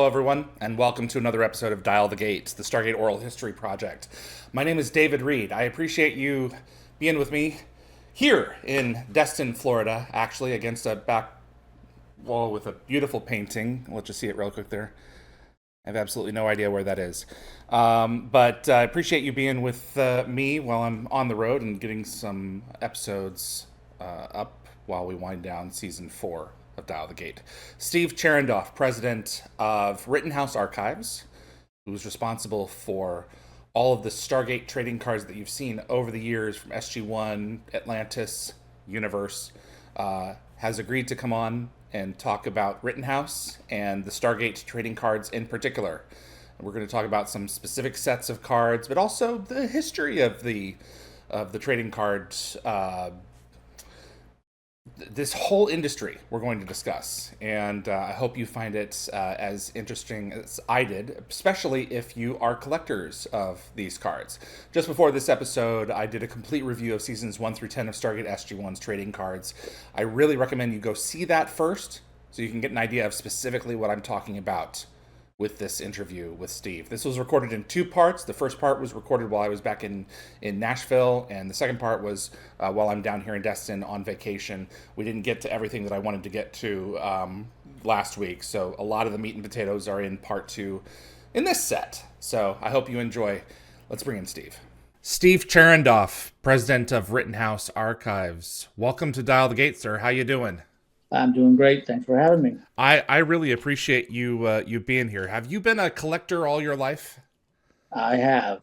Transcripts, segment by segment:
Hello, everyone, and welcome to another episode of Dial the Gate, the Stargate Oral History Project. My name is David Reed. I appreciate you being with me here in Destin, Florida, actually, against a back wall with a beautiful painting. Let's just see it real quick there. I have absolutely no idea where that is. But I appreciate you being with me while I'm on the road and getting some episodes up while we wind down season 4 of Dial the Gate. Steve Charendoff, president of Rittenhouse Archives, who's responsible for all of the Stargate trading cards that you've seen over the years from SG-1, Atlantis, Universe, has agreed to come on and talk about Rittenhouse and the Stargate trading cards in particular. We're going to talk about some specific sets of cards, but also the history of the trading cards. This whole industry we're going to discuss, and I hope you find it as interesting as I did, especially if you are collectors of these cards. Just before this episode, I did a complete review of seasons 1 through 10 of Stargate SG-1's trading cards. I really recommend you go see that first so you can get an idea of specifically what I'm talking about with this interview with Steve. This was recorded in 2 parts. The first part was recorded while I was back in Nashville, and the second part was while I'm down here in Destin on vacation. We didn't get to everything that I wanted to get to last week, so a lot of the meat and potatoes are in part 2 in this set. So I hope you enjoy. Let's bring in Steve. Steve Charendoff, president of Rittenhouse Archives. Welcome to Dial the Gate, sir. How you doing? I'm doing great. Thanks for having me. I really appreciate you being here. Have you been a collector all your life? I have.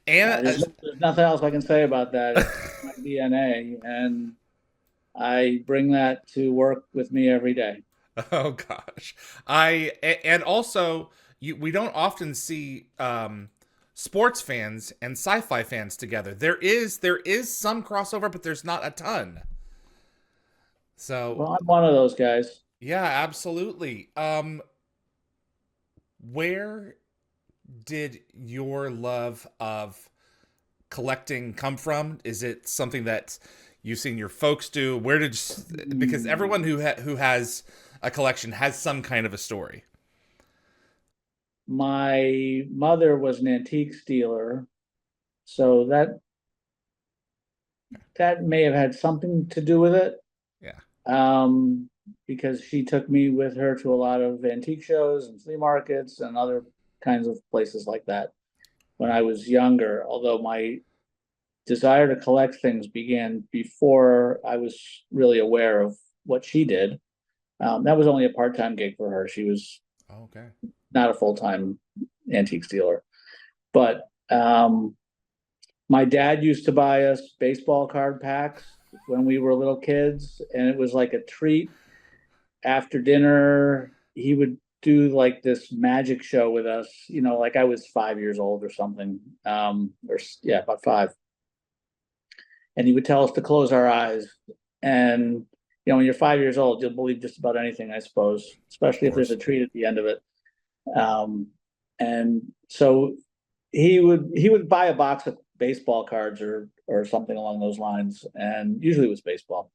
And There's nothing else I can say about that. It's my DNA, and I bring that to work with me every day. oh gosh, and also we don't often see sports fans and sci-fi fans together. There is some crossover, but there's not a ton. So Well, I'm one of those guys. yeah, absolutely. Where did your love of collecting come from? Is it something that you've seen your folks do? Because everyone who has a collection has some kind of a story. My mother was an antique dealer, so that may have had something to do with it. Yeah. Because she took me with her to a lot of antique shows and flea markets and other kinds of places like that when I was younger. Although my desire to collect things began before I was really aware of what she did. That was only a part-time gig for her. She was Okay. not a full-time antique dealer. But my dad used to buy us baseball card packs when we were little kids, and it was like a treat. After dinner, he would do like this magic show with us, like I was 5 years old or something, or yeah, about 5. And he would tell us to close our eyes. And when you're 5 years old, you'll believe just about anything, I suppose, especially Of if there's a course. treat at the end of it. And so he would buy a box of baseball cards or something along those lines, and usually it was baseball.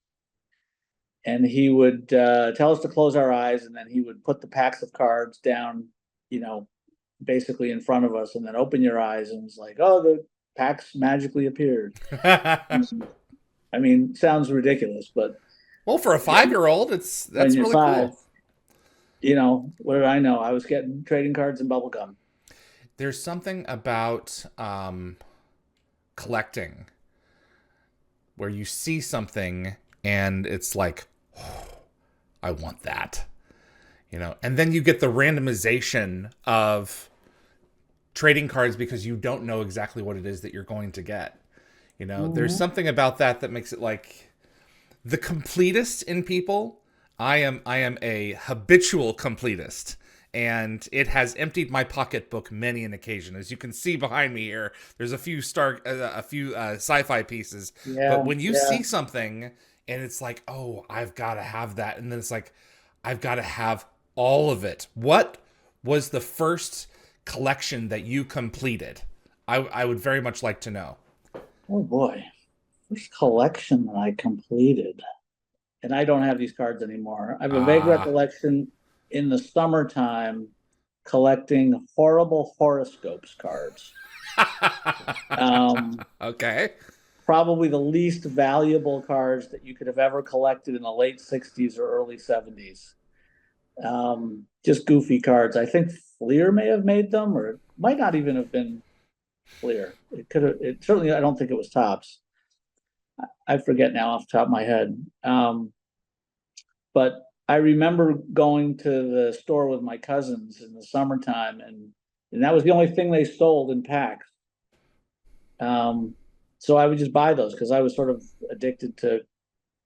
And he would tell us to close our eyes, and then he would put the packs of cards down, basically in front of us, and then open your eyes, and it's like, oh, the packs magically appeared. I mean, sounds ridiculous, but Well, for a 5-year-old, when that's you're really 5, cool. what did I know? I was getting trading cards and bubble gum. There's something about collecting where you see something and it's like, oh, I want that, and then you get the randomization of trading cards because you don't know exactly what it is that you're going to get. There's Mhm. something about that makes it like the completist in people. I am a habitual completist, and it has emptied my pocketbook many an occasion. As you can see behind me here, there's a few sci-fi pieces. But Yeah, when you yeah. see something and it's like, oh, I've got to have that, and then it's like, I've got to have all of it. What was the first collection that you completed? I would very much like to know. Oh boy. First collection that I completed. and I don't have these cards anymore. I have a vague Ah. recollection in the summertime collecting horrible horoscopes cards. Um, Okay. Probably the least valuable cards that you could have ever collected in the late 60s or early 70s. Just goofy cards. I think Fleer may have made them, or it might not even have been Fleer. It could have, it certainly, I don't think it was Tops. I forget now off the top of my head. But I remember going to the store with my cousins in the summertime, and that was the only thing they sold in packs. Um, so I would just buy those because I was sort of addicted to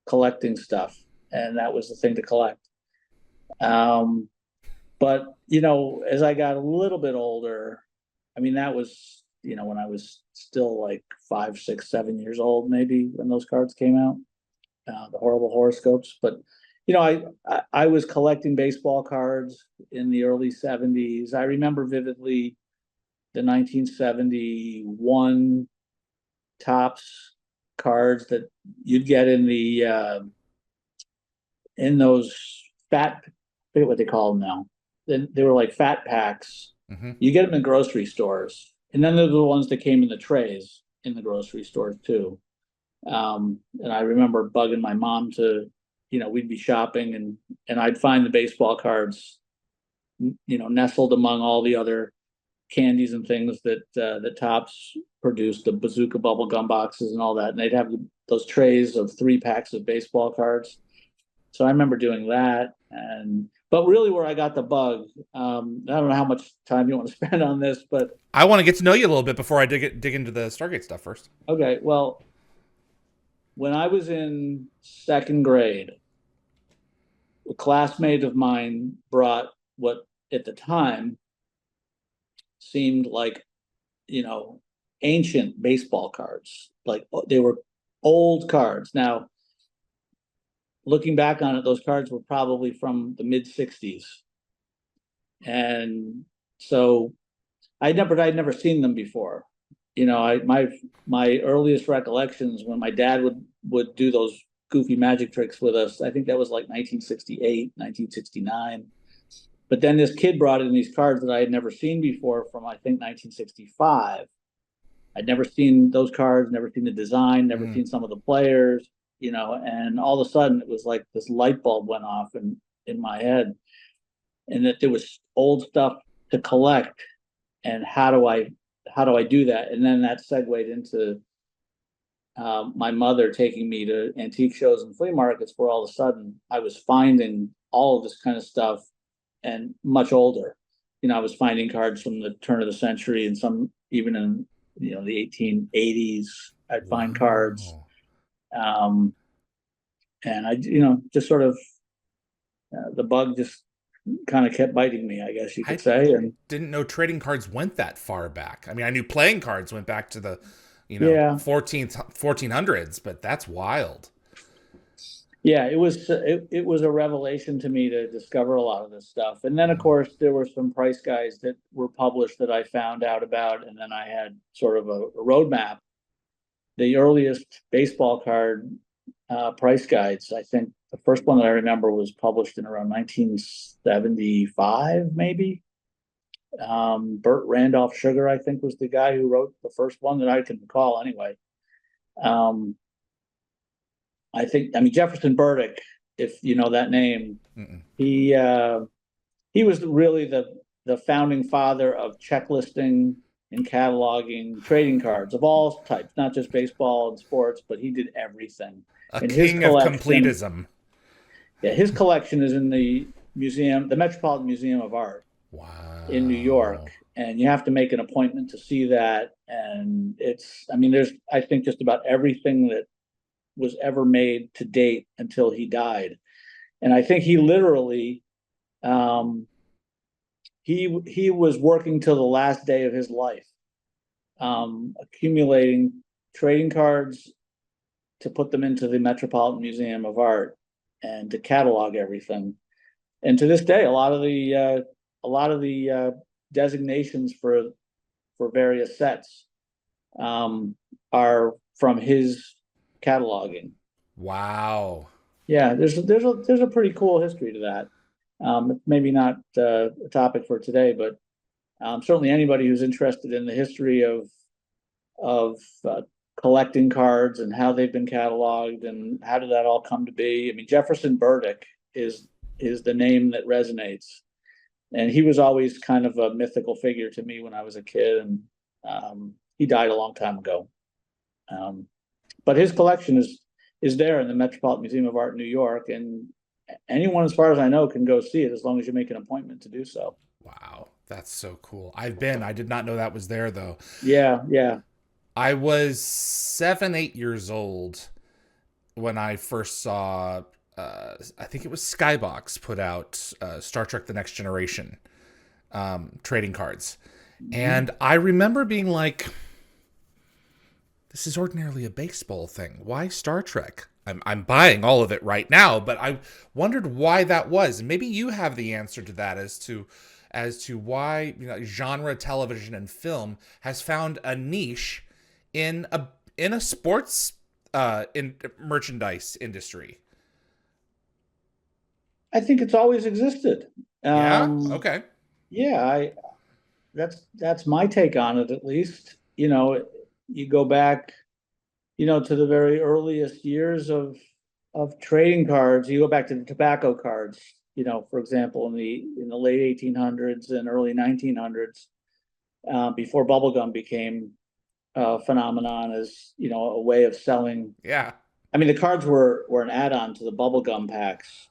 collecting stuff, and that was the thing to collect. Um, but as I got a little bit older, I mean, that was when I was still like 5, 6, 7 years old, maybe when those cards came out, the horrible horoscopes. But I was collecting baseball cards in the early 70s. I remember vividly the 1971 Tops cards that you'd get in those fat, I forget what they call them now. Then they were like fat packs. Mm-hmm. You get them in grocery stores, and then there's the ones that came in the trays in the grocery stores too. And I remember bugging my mom to, we'd be shopping and I'd find the baseball cards, nestled among all the other candies and things that Tops produced, the bazooka bubble gum boxes and all that. And they'd have those trays of 3 packs of baseball cards. So I remember doing that. But really where I got the bug, I don't know how much time you want to spend on this, but I want to get to know you a little bit before I dig into the Stargate stuff first. okay, well, when I was in second grade, a classmate of mine brought what at the time seemed like, you know, ancient baseball cards. Like they were old cards. Now, looking back on it, those cards were probably from the mid 60s. And so I'd never seen them before. My earliest recollections when my dad would do those goofy magic tricks with us. I think that was like 1968, 1969. But then this kid brought in these cards that I had never seen before from I think 1965. I'd never seen those cards, never seen the design, never seen some of the players, and all of a sudden it was like this light bulb went off in my head, and that there was old stuff to collect, and how do I do that? And then that segued into my mother taking me to antique shows and flea markets, where all of a sudden I was finding all of this kind of stuff, and much older. I was finding cards from the turn of the century, and some even in the 1880s. I'd find cards, Wow. um, and I just sort of the bug just kind of kept biting me, I guess you could I say. And didn't know trading cards went that far back. I mean, I knew playing cards went back to the, yeah, 1400s, but that's wild. yeah, it was a revelation to me to discover a lot of this stuff. And then of Wow. course there were some price guides that were published that I found out about, and then I had sort of a roadmap. The earliest baseball card price guides, I think the first one that I remember was published in around 1975, maybe. Burt Randolph Sugar, I think, was the guy who wrote the first one that I can recall anyway. Um, I mean, Jefferson Burdick, if you know that name, Mm-mm. he uh, he was really the founding father of checklisting and cataloging trading cards of all types, not just baseball and sports, but he did everything. A And his king of collection, completism. yeah, his collection is in the Metropolitan Museum of Art in New York, Wow. and you have to make an appointment to see that. And I mean, there's, I think, just about everything that was ever made to date until he died. And I think he literally, um, he was working till the last day of his life, accumulating trading cards to put them into the Metropolitan Museum of Art and to catalog everything. And to this day, a lot of the designations for various sets are from his cataloging. Wow. Yeah, there's a pretty cool history to that. Maybe not a topic for today, but certainly anybody who's interested in the history of collecting cards and how they've been cataloged and how did that all come to be. I mean, Jefferson Burdick is is the name that resonates, and he was always kind of a mythical figure to me when I was a kid, and he died a long time ago. Um, but his collection is there in the Metropolitan Museum of Art in New York, and anyone, as far as I know, can go see it as long as you make an appointment to do so. Wow, that's so cool. I've been. I did not know that was there though. Yeah, yeah. I was 7, 8 years old when I first saw. I think it was Skybox put out Star Trek: The Next Generation trading cards, Mhm. and I remember being like, "This is ordinarily a baseball thing. Why Star Trek?" I'm buying all of it right now, but I wondered why that was. Maybe you have the answer to that as to why genre television and film has found a niche in a sports in merchandise industry. I think it's always existed. Yeah. Um, Okay. yeah, I that's my take on it, at least. You know, you go back, to the very earliest years of trading cards. You go back to the tobacco cards, for example, in the late 1800s and early 1900s, before bubblegum became a phenomenon as, a way of selling. Yeah. I mean, the cards were an add-on to the bubblegum packs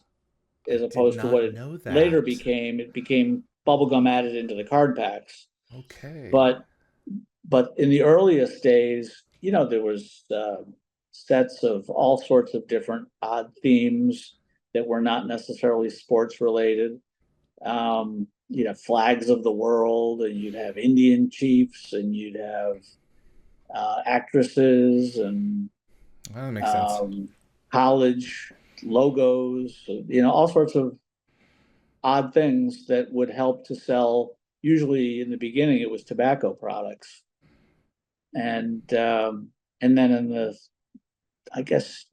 I as did opposed to what not it know later that. became. It became bubblegum added into the card packs. Okay. But in the earliest days, there was sets of all sorts of different odd themes that were not necessarily sports related. You'd have flags of the world, and you'd have Indian chiefs, and you'd have actresses, and Well, that makes sense. um, college logos, all sorts of odd things that would help to sell. Usually, in the beginning, it was tobacco products, and then I guess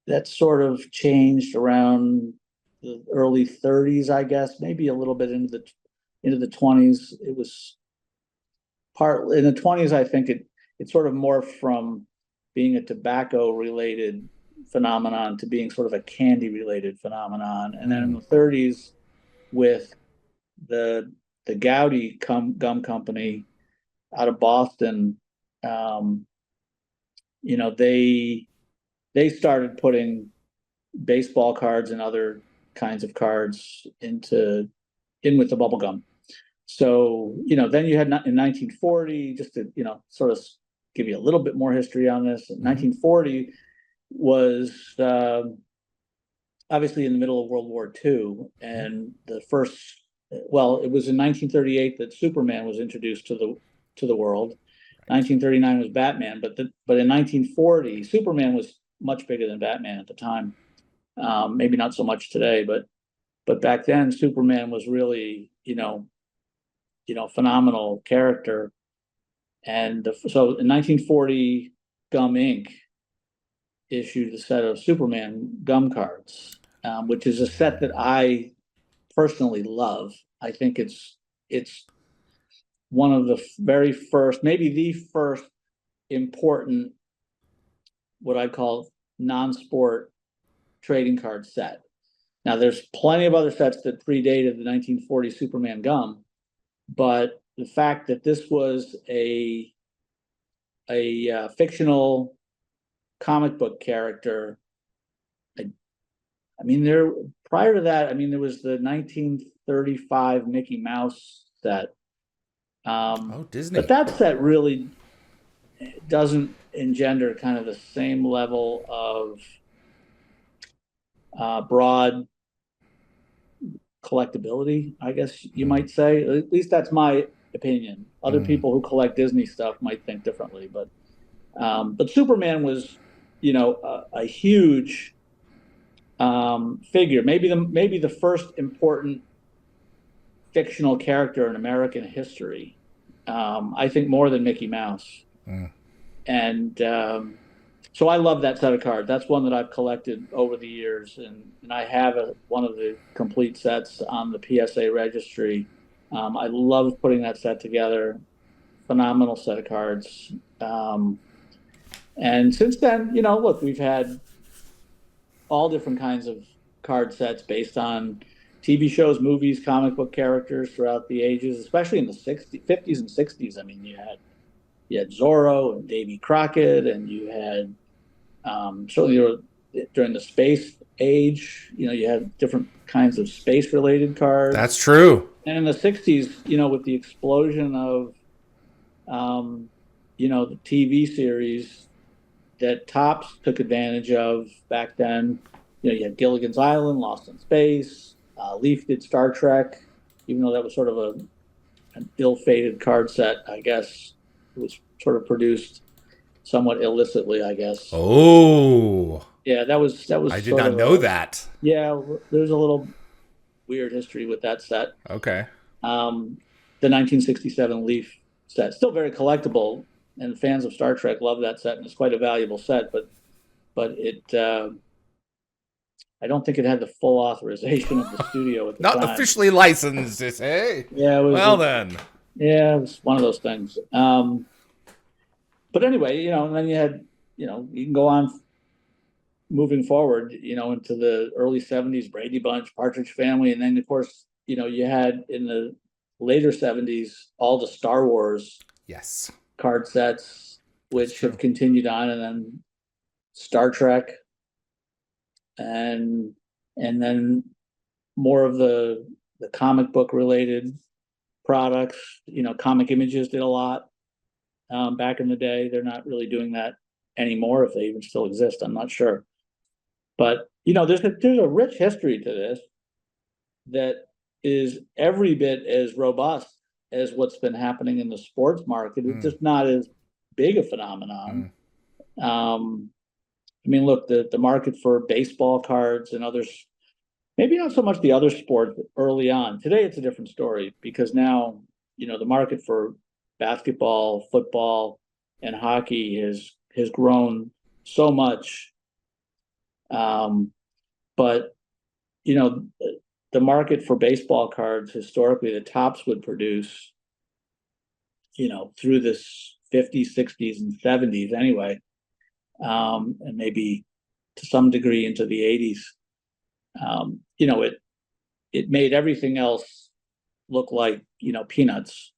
that sort of changed around the early 30s. I guess maybe a little bit into the 20s. It was part in the 20s. I think it sort of morphed from being a tobacco related phenomenon to being sort of a candy related phenomenon, and then in Mm. the 30s with the Gowdy gum company out of Boston. Um, they started putting baseball cards and other kinds of cards in with the bubble gum. So, then you had in 1940, just to, sort of give you a little bit more history on this. Hmm. 1940 was obviously in the middle of World War II, Hmm. and well, it was in 1938 that Superman was introduced to the world. Right. 1939 was Batman, but in 1940, Superman was much bigger than Batman at the time. Maybe not so much today, but back then Superman was really, phenomenal character. And so in 1940, Gum Inc. issued a set of Superman gum cards, which is a set that I personally love. I think it's one of the very first, maybe the first important, what I call non-sport trading card set. Now, there's plenty of other sets that predated the 1940 Superman gum, but the fact that this was a fictional comic book character, I, I mean, there prior to that, I mean, there was the 1935 Mickey Mouse set, Oh, but Disney. that set really doesn't engender kind of the same level of broad collectability, I guess you Mm. might say. At least that's my opinion. Other Mm. people who collect Disney stuff might think differently, but Superman was, a huge figure, maybe the first important fictional character in American history. I think more than Mickey Mouse, Mm. and So I love that set of cards. That's one that I've collected over the years, and I have one of the complete sets on the PSA registry. I love putting that set together. Phenomenal set of cards. And since then, look, we've had all different kinds of card sets based on TV shows, movies, comic book characters throughout the ages, especially in the 60s, 50s and 60s. I mean, you had Zorro and Davy Crockett, and you had certainly during the space age, you had different kinds of space related cards. That's true. And in the 60s, with the explosion of um, the TV series that Topps took advantage of back then. You had Gilligan's Island, Lost in Space. Leaf did Star Trek, even though that was sort of an ill-fated card set. I guess it was sort of produced somewhat illicitly. I guess. Oh, Yeah, that was I did sort not of know that. yeah. There's a little weird history with that set. Okay. Um, the 1967 Leaf set, still very collectible, and fans of Star Trek love that set, and it's quite a valuable set. But I don't think it had the full authorization of the studio at the Not time. officially licensed, hey? Yeah, Well then. yeah, it was one of those things. But anyway, and then you had, you can go on moving forward, into the early 70s, Brady Bunch, Partridge Family, and then of course, you had in the later 70s all the Star Wars Yes. card sets, which have continued on, and then Star Trek, and then more of the comic book related products. Comic Images did a lot back in the day. They're not really doing that anymore, if they even still exist. I'm not sure, but there's a rich history to this that is every bit as robust as what's been happening in the sports market. It's just not as big a phenomenon. I mean, look, the market for baseball cards and others, maybe not so much the other sports early on. Today, it's a different story because now, the market for basketball, football, and hockey has grown so much. But the market for baseball cards historically, the Topps would produce, through this 50s, 60s, and 70s anyway, and maybe to some degree into the 80s. It made everything else look like peanuts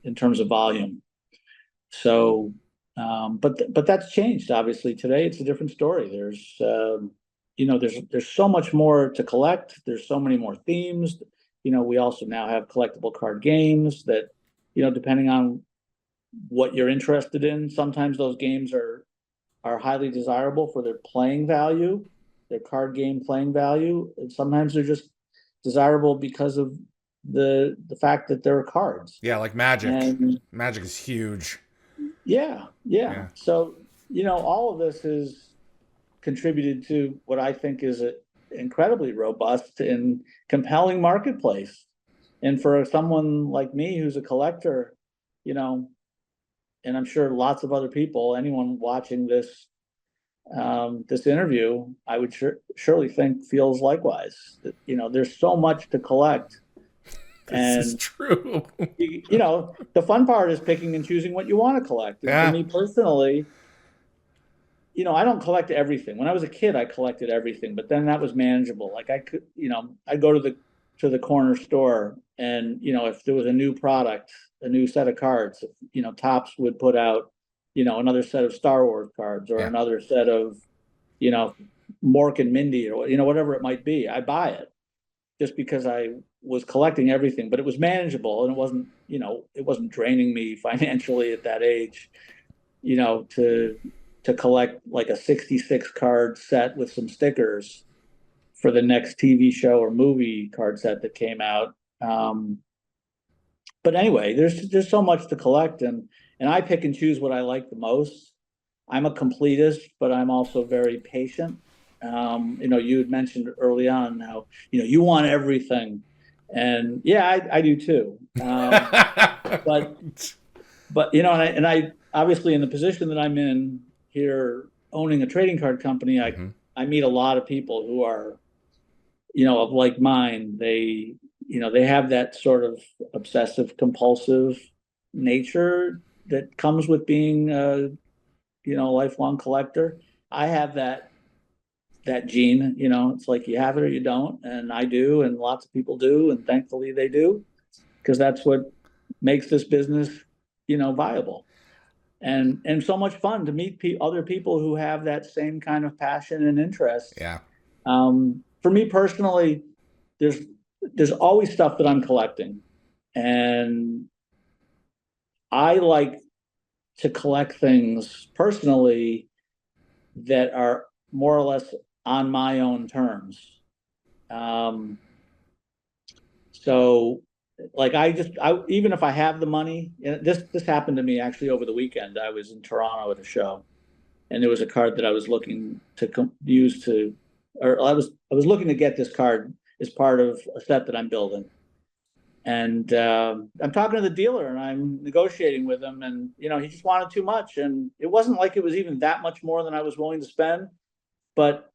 in terms of volume. So, but that's changed. Obviously, today it's a different story. There's so much more to collect. There's so many more themes. We also now have collectible card games that, depending on what you're interested in, sometimes those games are highly desirable for their playing value, their card game playing value, and sometimes they're just desirable because of the fact that there are cards. Yeah, like Magic. And Magic is huge. yeah. So, all of this has contributed to what I think is an incredibly robust and compelling marketplace. And for someone like me who's a collector, you know, and I'm sure lots of other people, anyone watching this interview, I would surely think feels likewise. That, there's so much to collect, This is and true. the fun part is picking and choosing what you want to collect. And for Yeah. me personally, I don't collect everything. When I was a kid, I collected everything, but then that was manageable. Like I could, I'd go to the corner store, and if there was a new product, a new set of cards, Topps would put out, another set of Star Wars cards or Yeah. another set of, you know, Mork and Mindy or whatever it might be. I buy it just because I was collecting everything, but it was manageable and it wasn't draining me financially at that age, to collect like a 66 card set with some stickers for the next TV show or movie card set that came out. But anyway, there's so much to collect, and I pick and choose what I like the most. I'm a completist, but I'm also very patient. You had mentioned early on how you want everything, and yeah, I do too. But and I obviously in the position that I'm in here owning a trading card company, I meet a lot of people who are, of like mind. They have that sort of obsessive compulsive nature that comes with being a, lifelong collector. I have that gene. It's like you have it or you don't, and I do, and lots of people do, and thankfully they do, because that's what makes this business, viable. And so much fun to meet other people who have that same kind of passion and interest. Yeah. For me personally, there's always stuff that I'm collecting, and I like to collect things personally that are more or less on my own terms. Um, so like even if I have the money, this happened to me actually over the weekend. I was in Toronto at a show, and there was a card that I was looking to use or I was looking to get this card as part of a set that I'm building. And I'm talking to the dealer and I'm negotiating with him, and he just wanted too much, and it wasn't like it was even that much more than I was willing to spend, but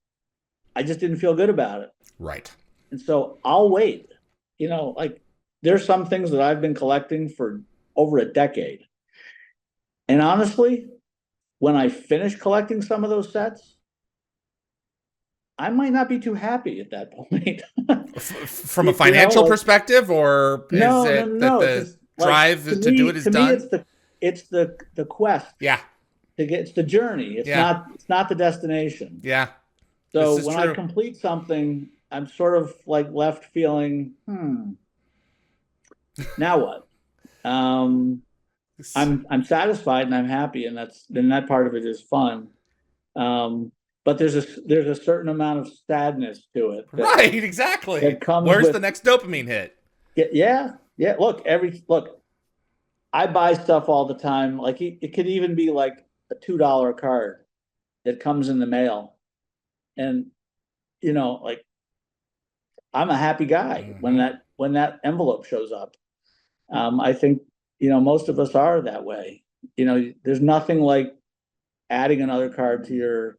I just didn't feel good about it. Right. And so I'll wait. Like there's some things that I've been collecting for over a decade. And honestly, when I finish collecting some of those sets, I might not be too happy at that point. From a financial perspective, or is it that the drive to do it is done? To me, it's the quest. Yeah. It's the journey. It's not the destination. Yeah. So when I complete something, I'm sort of like left feeling, now what? I'm satisfied and I'm happy, and that part of it is fun. But there's a certain amount of sadness to it. Right, exactly. Where's the next dopamine hit? Yeah. Look, I buy stuff all the time. Like it could even be like a $2 card that comes in the mail, and like I'm a happy guy when that envelope shows up. I think most of us are that way. There's nothing like adding another card to your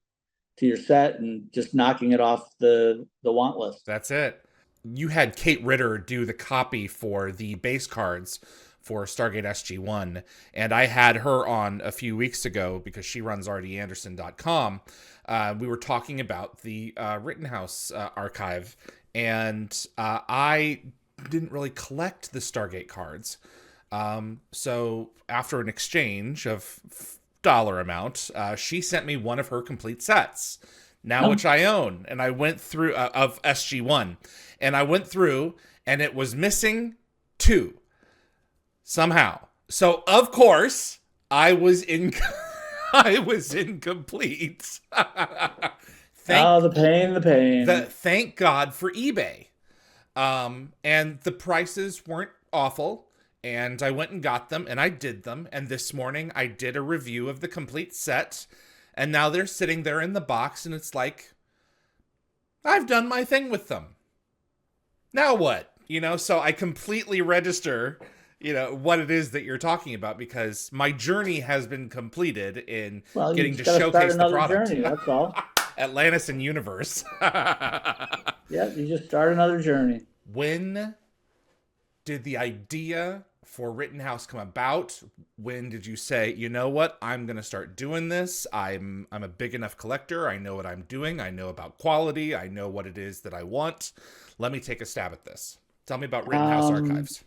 set and just knocking it off the want list. That's it. You had Kate Ritter do the copy for the base cards for Stargate SG-1, and I had her on a few weeks ago because she runs rdanderson.com. We were talking about the Rittenhouse archive, and I didn't really collect the Stargate cards. So after an exchange of dollar amount, she sent me one of her complete sets, which I own, and I went through of SG-1, and I went through, and it was missing 2 somehow. So of course I was incomplete. The pain. Thank God for eBay. And the prices weren't awful. And I went and got them, and I did them. And this morning I did a review of the complete set, and now they're sitting there in the box, and it's like, I've done my thing with them. Now what? So I completely register, what it is that you're talking about, because my journey has been completed in getting to showcase the product. Journey, that's all. Atlantis and Universe. Yeah, you just start another journey. When did the idea for Rittenhouse come about? When did you say, you know what, I'm going to start doing this? I'm a big enough collector. I know what I'm doing. I know about quality. I know what it is that I want. Let me take a stab at this. Tell me about Rittenhouse Archives.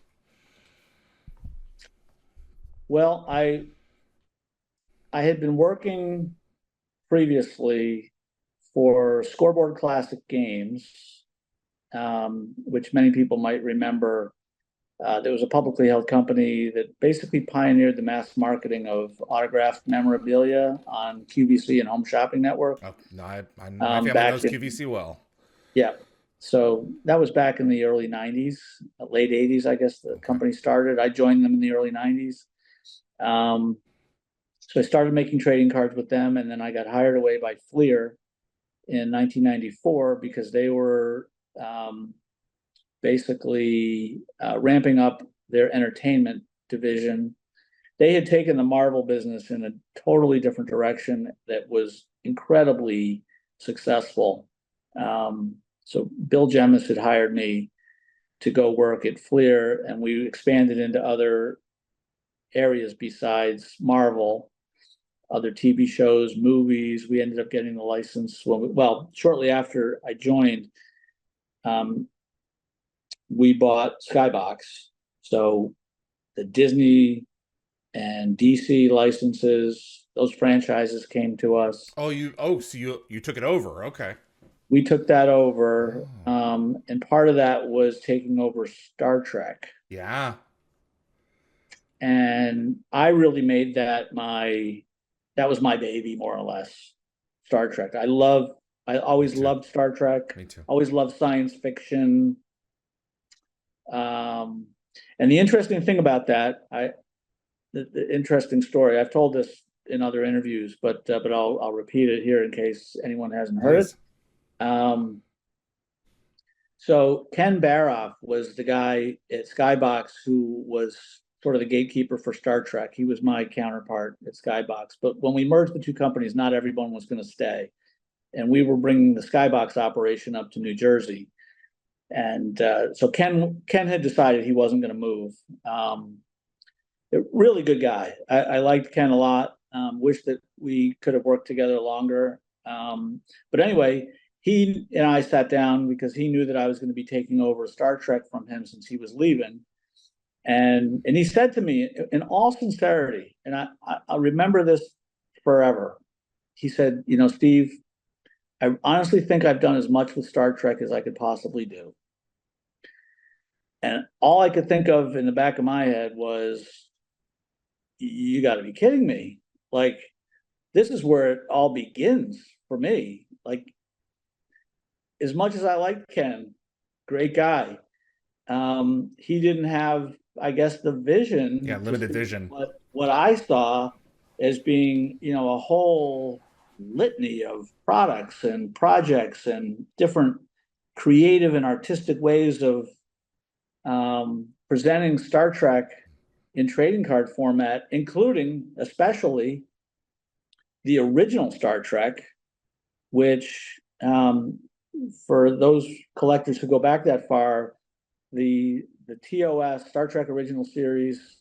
Well, I had been working previously for Scoreboard Classic Games, which many people might remember. There was a publicly held company that basically pioneered the mass marketing of autographed memorabilia on QVC and Home Shopping Network. Oh, no, my family knows QVC well. Yeah. So that was back in the early 90s, late 80s, I guess the company started. I joined them in the early 90s. So I started making trading cards with them, and then I got hired away by Fleer in 1994 because they were basically ramping up their entertainment division. They had taken the Marvel business in a totally different direction that was incredibly successful. So Bill Jemis had hired me to go work at Fleer, and we expanded into other areas besides Marvel, other TV shows, movies. We ended up getting the license shortly after I joined. We bought Skybox, so the Disney and DC licenses, those franchises came to us. So you took it over. Okay. We took that over, and part of that was taking over Star Trek. Yeah. And I really made that was my baby, more or less. Star Trek. I always loved Star Trek. Me too. Always loved science fiction. And the interesting thing about that, the interesting story, I've told this in other interviews, but I'll repeat it here in case anyone hasn't heard it. So Ken Baroff was the guy at Skybox who was sort of the gatekeeper for Star Trek. He was my counterpart at Skybox. But when we merged the two companies, not everyone was going to stay. And we were bringing the Skybox operation up to New Jersey. And so Ken had decided he wasn't going to move. A really good guy. I liked Ken a lot. Wish that we could have worked together longer. But anyway, he and I sat down because he knew that I was going to be taking over Star Trek from him since he was leaving. And he said to me in all sincerity, and I remember this forever. He said, Steve, I honestly think I've done as much with Star Trek as I could possibly do. And all I could think of in the back of my head was, you got to be kidding me. Like, this is where it all begins for me. Like, as much as I liked Ken, great guy, he didn't have, I guess, the vision. Yeah, limited vision. What I saw as being, a whole litany of products and projects and different creative and artistic ways of presenting Star Trek in trading card format, including especially the original Star Trek, which for those collectors who go back that far, the TOS Star Trek Original Series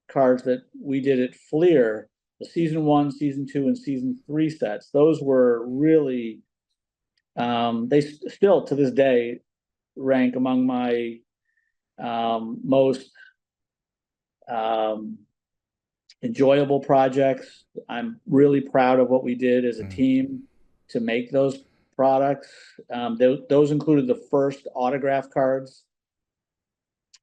cards that we did at Fleer, the season 1, season 2, and season 3 sets, those were really they still to this day rank among my most enjoyable projects. I'm really proud of what we did as a team to make those products. Those included the first autograph cards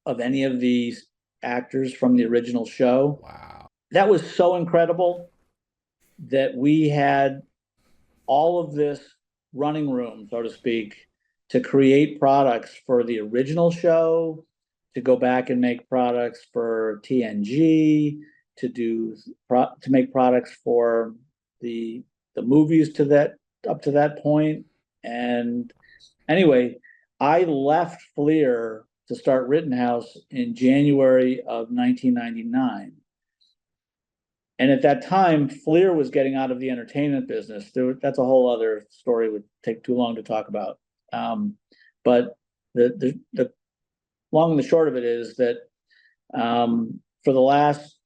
of any of these actors from the original show. Wow. That was so incredible that we had all of this running room, so to speak, to create products for the original show, to go back and make products for TNG, to make products for the movies up to that point. And anyway, I left Fleer to start Rittenhouse in January of 1999. And at that time, Fleer was getting out of the entertainment business. That's a whole other story, would take too long to talk about. But the long and the short of it is that for the last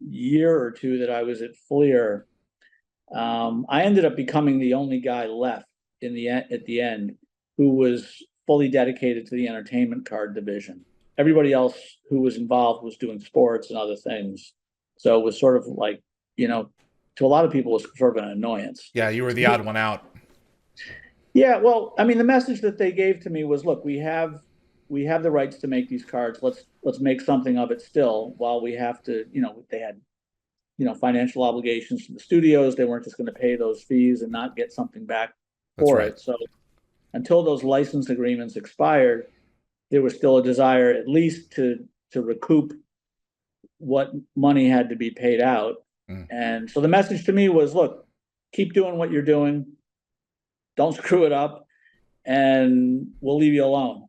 year or two that I was at Fleer, I ended up becoming the only guy left at the end who was fully dedicated to the entertainment card division. Everybody else who was involved was doing sports and other things. So it was sort of like, to a lot of people, it was sort of an annoyance. Yeah, you were the odd one out. Yeah, well, I mean, the message that they gave to me was, look, we have the rights to make these cards. Let's make something of it still, while we have to, they had, financial obligations to the studios. They weren't just going to pay those fees and not get something back for it. So until those license agreements expired, there was still a desire at least to recoup what money had to be paid out. And so the message to me was, look, keep doing what you're doing. Don't screw it up, and we'll leave you alone.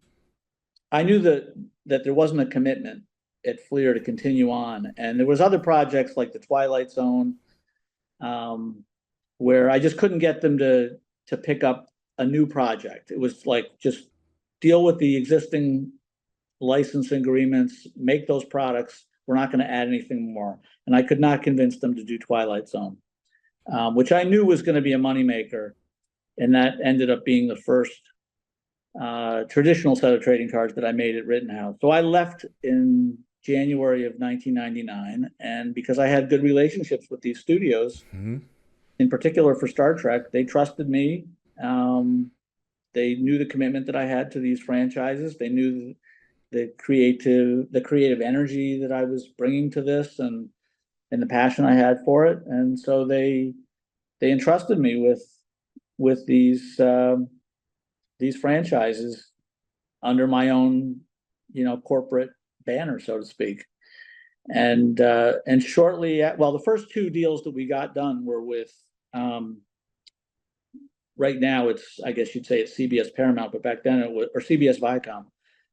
I knew that there wasn't a commitment at Fleer to continue on. And there was other projects like the Twilight Zone, where I just couldn't get them to pick up a new project. It was like just deal with the existing license agreements, make those products. We're not going to add anything more. And I could not convince them to do Twilight Zone, which I knew was going to be a moneymaker. And that ended up being the first traditional set of trading cards that I made at Rittenhouse. So I left in January of 1999. And because I had good relationships with these studios, in particular for Star Trek, they trusted me. They knew the commitment that I had to these franchises. They knew the creative energy that I was bringing to this, and the passion I had for it. And so they entrusted me with these franchises under my own, corporate banner, so to speak. And shortly, the first two deals that we got done were with, right now it's, I guess you'd say it's CBS Paramount, but back then it was, or CBS Viacom.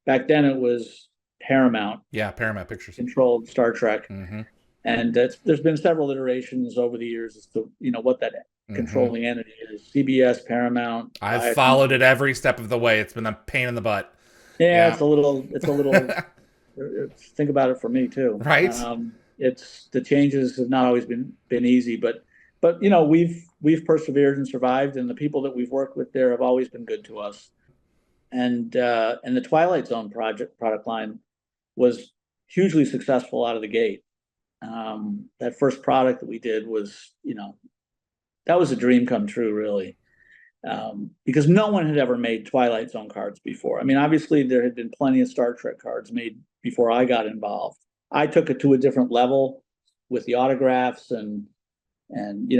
Back then it was Paramount. Yeah, Paramount Pictures Controlled Star Trek. Mm-hmm. And there's been several iterations over the years as to, what that controlling entity is. CBS, Paramount. I've followed it every step of the way. It's been a pain in the butt. Yeah. It's a little, think about it for me too. Right. It's, the changes have not always been easy, but we've persevered and survived, and the people that we've worked with there have always been good to us. And the Twilight Zone product line was hugely successful out of the gate. That first product that we did was, that was a dream come true, really. Because no one had ever made Twilight Zone cards before. I mean, obviously there had been plenty of Star Trek cards made before I got involved. I took it to a different level with the autographs and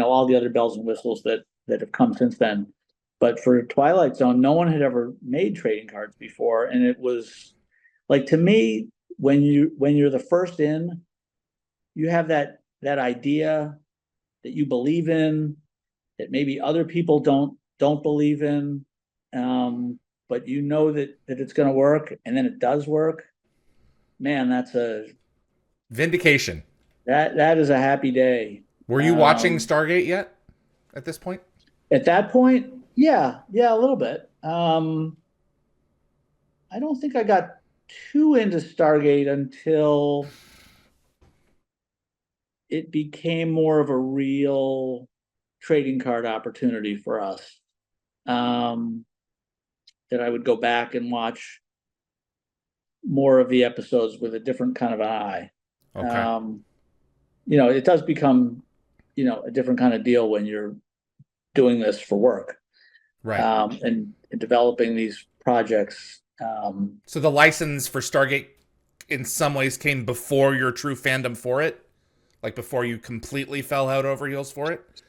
all the other bells and whistles that have come since then. But for Twilight Zone, no one had ever made trading cards before, and it was like, to me, when you're the first in, you have that idea that you believe in, that maybe other people don't believe in, but that it's going to work, and then it does work. Man, that's a vindication. That is a happy day. Were you watching Stargate yet at this point? At that point, yeah, a little bit. I don't think I got too into Stargate until it became more of a real trading card opportunity for us. That I would go back and watch more of the episodes with a different kind of an eye. Okay. It does become, a different kind of deal when you're doing this for work. Right. And developing these projects. So the license for Stargate in some ways came before your true fandom for it? Like before you completely fell out over heels for it?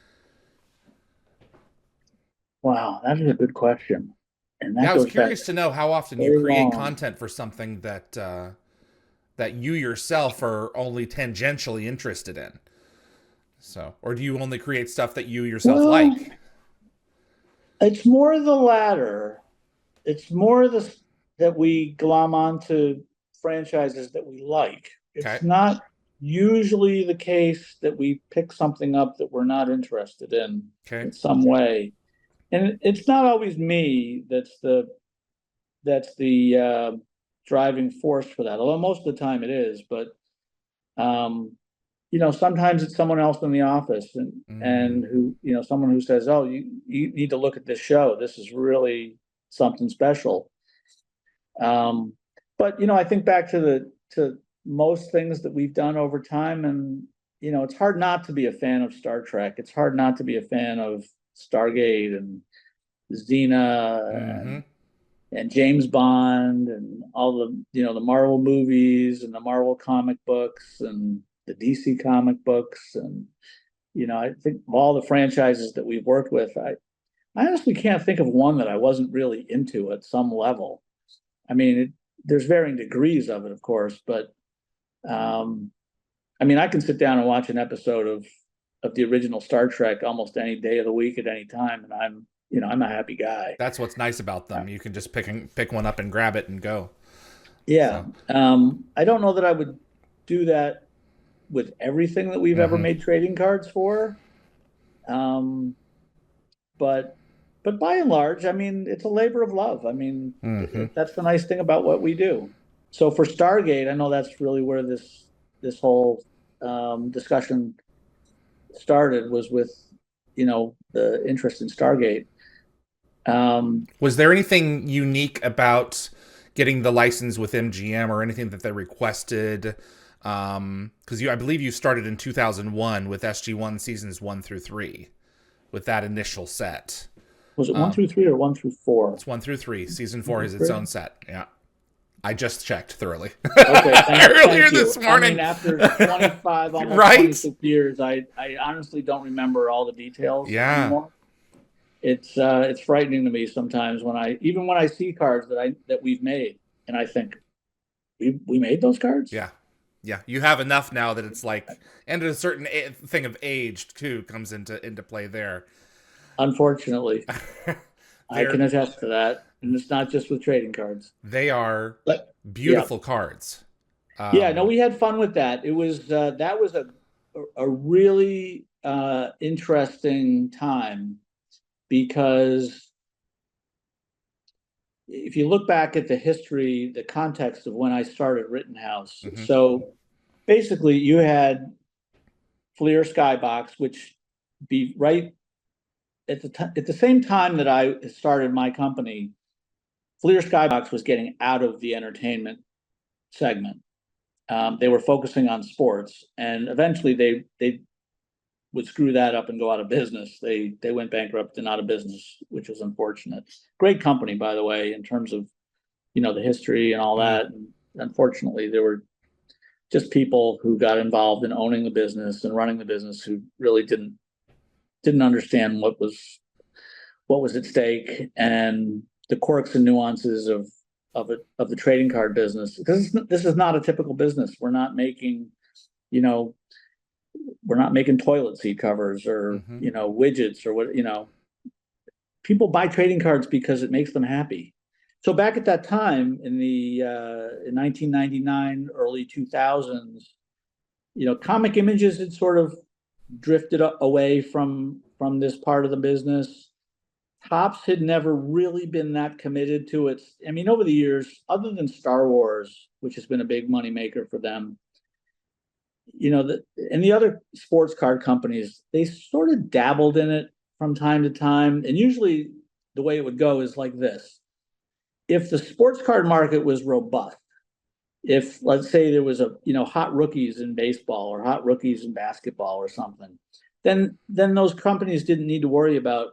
Wow, that is a good question. And that I was goes curious back to know how often you very create long. content for something that that you yourself are only tangentially interested in. So, or do you only create stuff that you yourself like? It's more the latter. It's more that we glom onto franchises that we like. Okay. It's not usually the case that we pick something up that we're not interested in some way. And it's not always me that's the driving force for that, although most of the time it is. But sometimes it's someone else in the office, and who, someone who says, "Oh, you need to look at this show. This is really something special." But I think back to most things that we've done over time, and it's hard not to be a fan of Star Trek. It's hard not to be a fan of Stargate and Xena and James Bond and all the the Marvel movies and the Marvel comic books and the DC comic books, and I think all the franchises that we've worked with, I honestly can't think of one that I wasn't really into at some level. I mean, there's varying degrees of it, of course, but I can sit down and watch an episode of the original Star Trek almost any day of the week at any time, and I'm a happy guy. That's what's nice about them. You can just pick one up and grab it and go. Yeah. So. I don't know that I would do that with everything that we've ever made trading cards for. but by and large, I mean, it's a labor of love. I mean, Hmm. that's the nice thing about what we do. So for Stargate, I know that's really where this whole discussion started, was with the interest in Stargate. Um, Was there anything unique about getting the license with MGM or anything that they requested? Because I believe you started in 2001 with SG1 seasons 1 through 3 with that initial set. was it one Um, through three or 1 through 4? it's 1 through 3. Season One 4 through has its three. own set. Yeah, I just checked thoroughly Okay, earlier thank you. this I mean, morning. after 25, almost Right? 26 years, I honestly don't remember all the details Yeah. anymore. It's frightening to me sometimes when I see cards that we've made, and I think we made those cards. Yeah. Yeah. You have enough now that it's like, and a certain thing of age too comes into play there. Unfortunately, I They're can attest to that, and it's not just with trading cards. they are But yeah, beautiful cards. yeah, no, Um, we had fun with that. It was that was a really interesting time, because if you look back at the history, the context of when I started Rittenhouse, mhm. so basically you had Fleer Skybox, which be right at the same time that I started my company. Fleer Skybox was getting out of the entertainment segment. They were focusing on sports, and eventually they would screw that up and go out of business. They went bankrupt and out of business, which was unfortunate. Great company, by the way, in terms of the history and all Mm. that. And unfortunately, there were just people who got involved in owning the business and running the business who really didn't understand what was at stake, and the quirks and nuances of the trading card business. Because this is not a typical business. You know, we're not making toilet seat covers or Mm-hmm. widgets or what. People buy trading cards because it makes them happy. So back at that time in 1999, early 2000s, Comic Images had sort of drifted away from this part of the business. Topps had never really been that committed to it. I mean, over the years, other than Star Wars, which has been a big money maker for them, and the other sports card companies, they sort of dabbled in it from time to time. And usually the way it would go is like this. If the sports card market was robust, if let's say there was a hot rookies in baseball or hot rookies in basketball or something, then those companies didn't need to worry about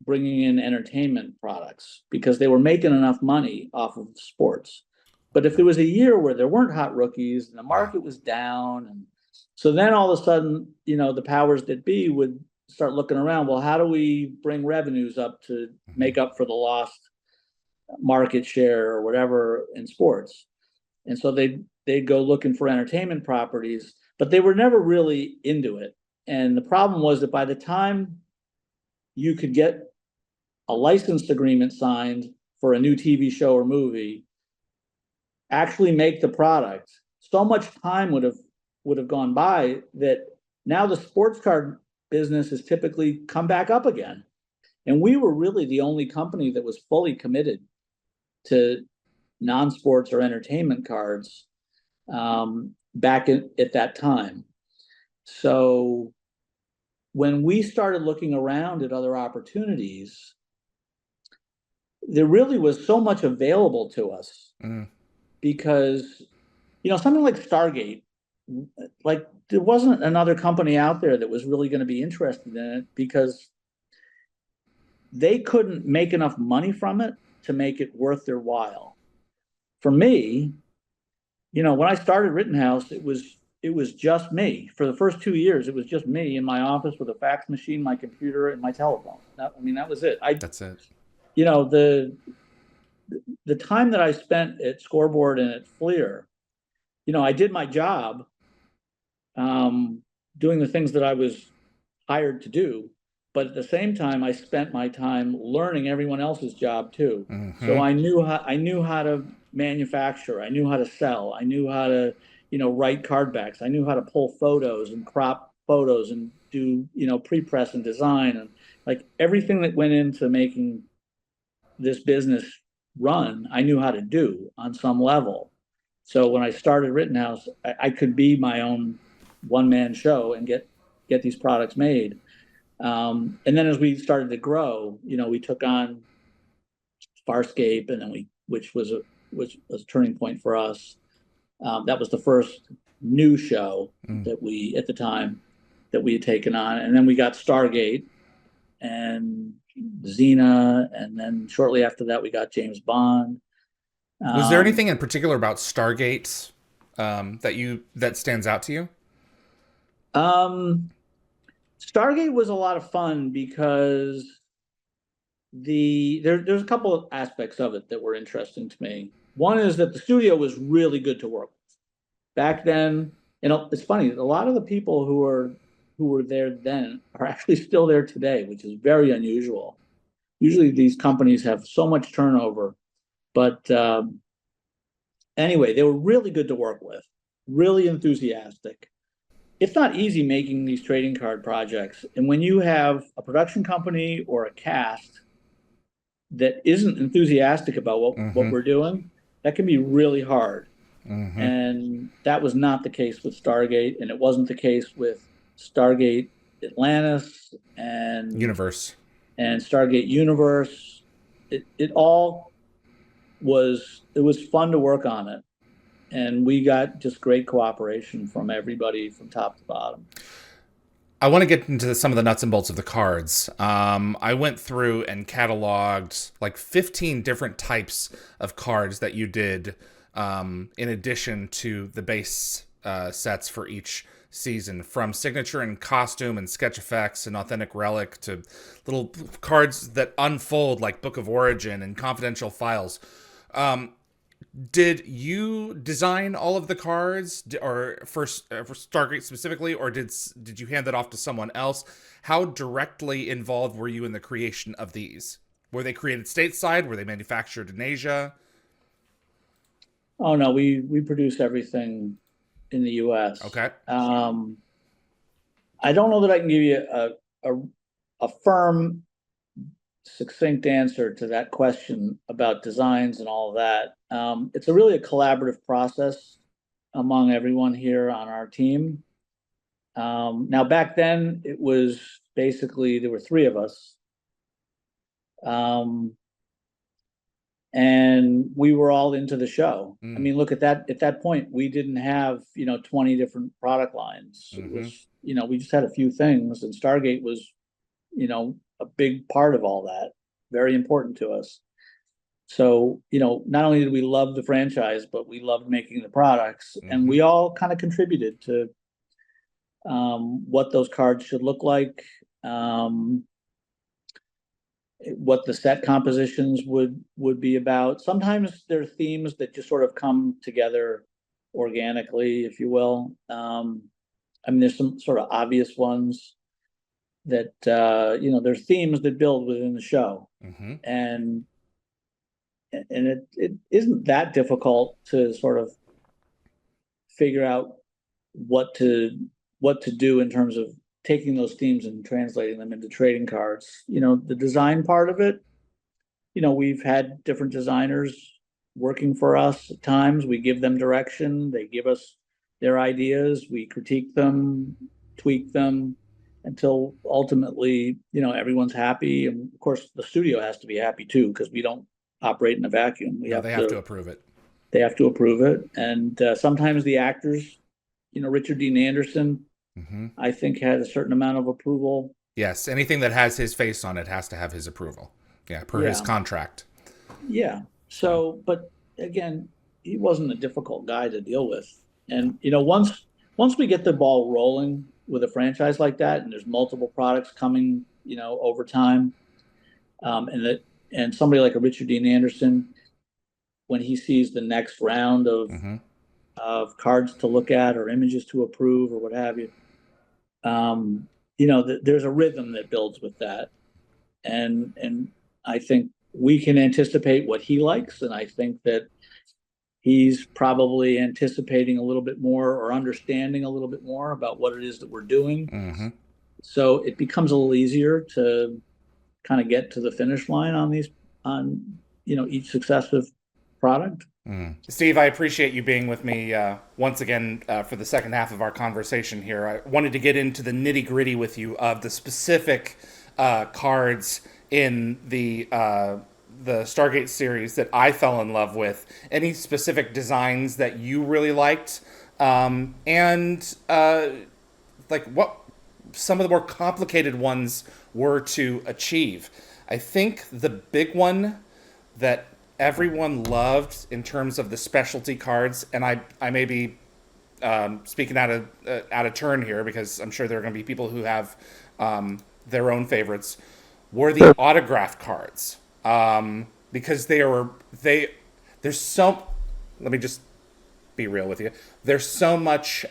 bringing in entertainment products because they were making enough money off of sports. But if there was a year where there weren't hot rookies and the Yeah. market was down, and so then all of a sudden the powers that be would start looking around, well, how do we bring revenues up to Mm-hmm. make up for the lost market share or whatever in sports? And so they'd go looking for entertainment properties, but they were never really into it. And the problem was that by the time you could get a license agreement signed for a new TV show or movie, actually make the product, so much time would have gone by that now the sports card business has typically come back up again. And we were really the only company that was fully committed to non-sports or entertainment cards back at that time. So when we started looking around at other opportunities, there really was so much available to us, Mm. because something like Stargate, like there wasn't another company out there that was really going to be interested in it because they couldn't make enough money from it to make it worth their while. For me, when I started Rittenhouse, it was just me. For the first 2 years, it was just me in my office with a fax machine, my computer, and my telephone. That was it. That's it. You know, the time that I spent at Scoreboard and at Fleer, I did my job, um, doing the things that I was hired to do. But at the same time, I spent my time learning everyone else's job too. So Mm-hmm. I knew how to manufacture. I knew how to sell. I knew how to write card backs. I knew how to pull photos and crop photos and do, pre-press and design, and like everything that went into making this business run, I knew how to do on some level. So when I started Rittenhouse, I could be my own one-man show and get these products made. And then as we started to grow, we took on Farscape, and then which was a turning point for us. That was the first new show that we at the time that we had taken on, and then we got Stargate and Xena, and then shortly after that we got James Bond. Was there Um, anything in particular about Stargate that stands out to you? um, Stargate was a lot of fun because there's a couple of aspects of it that were interesting to me. One is that the studio was really good to work with. Back then, it's funny, a lot of the people who were there then are actually still there today, which is very unusual. Usually these companies have so much turnover, but anyway, they were really good to work with, really enthusiastic. It's not easy making these trading card projects. And when you have a production company or a cast that isn't enthusiastic about what Mm-hmm. we're doing, that can be really hard. Mm-hmm. And that was not the case with Stargate, and it wasn't the case with Stargate Atlantis Universe. and Stargate Universe. It all was fun to work on it, and we got just great cooperation from everybody from top to bottom. I want to get into some of the nuts and bolts of the cards. I went through and cataloged like 15 different types of cards that you did, in addition to the base sets for each season, from signature and costume and sketch effects and authentic relic to little cards that unfold like Book of Origin and confidential files. Um, did you design all of the cards, or for Stargate specifically, or did you hand that off to someone else? How directly involved were you in the creation of these? Were they created stateside? Were they manufactured in Asia? Oh no, we produce everything in the U.S. Okay. I don't know that I can give you a a firm, succinct answer to that question about designs and all of that. It's a really a collaborative process among everyone here on our team. Now, back then, it was basically there were three of us, um, and we were all into the show. I Mm. mean, look at that. At that point, we didn't have 20 different product lines. It Mm-hmm. was we just had a few things, and Stargate was a big part of all that, very important to us. So, not only did we love the franchise, but we loved making the products, and Mm-hmm. we all kind of contributed to what those cards should look like, um, what the set compositions would be about. Sometimes there are themes that just sort of come together organically, if you will. I mean, there's some sort of obvious ones that there's themes that build within the show, Mm-hmm. and it isn't that difficult to sort of figure out what to what to do in terms of taking those themes and translating them into trading cards. The design part of it, we've had different designers working for us at times. We give them direction, they give us their ideas, we critique them, tweak them until ultimately, everyone's happy. And of course, the studio has to be happy too, because we don't operate in a vacuum. We No, have they have to to approve it. they have to approve it, and sometimes the actors, Richard Dean Anderson, Mm-hmm. I think had a certain amount of approval. Yes, anything that has his face on it has to have his approval. Yeah, per his Yeah, contract. yeah. So, So, but again, he wasn't a difficult guy to deal with. And once we get the ball rolling with a franchise like that, and there's multiple products coming, over time, and somebody like a Richard Dean Anderson, when he sees the next round mm-hmm. of cards to look at or images to approve or what have you, there's a rhythm that builds with that, and I think we can anticipate what he likes, and I think that he's probably anticipating a little bit more or understanding a little bit more about what it is that we're doing. Mm-hmm. So it becomes a little easier to kind of get to the finish line on each successive product. Steve, I appreciate you being with me once again for the second half of our conversation here. I wanted to get into the nitty gritty with you of the specific cards in the Stargate series that I fell in love with. Any specific designs that you really liked, and like what some of the more complicated ones were to achieve. I think the big one that everyone loved in terms of the specialty cards, and I may be speaking out of turn here because I'm sure there are going to be people who have their own favorites, were the autograph cards, because there's so, let me just be real with you. There's so much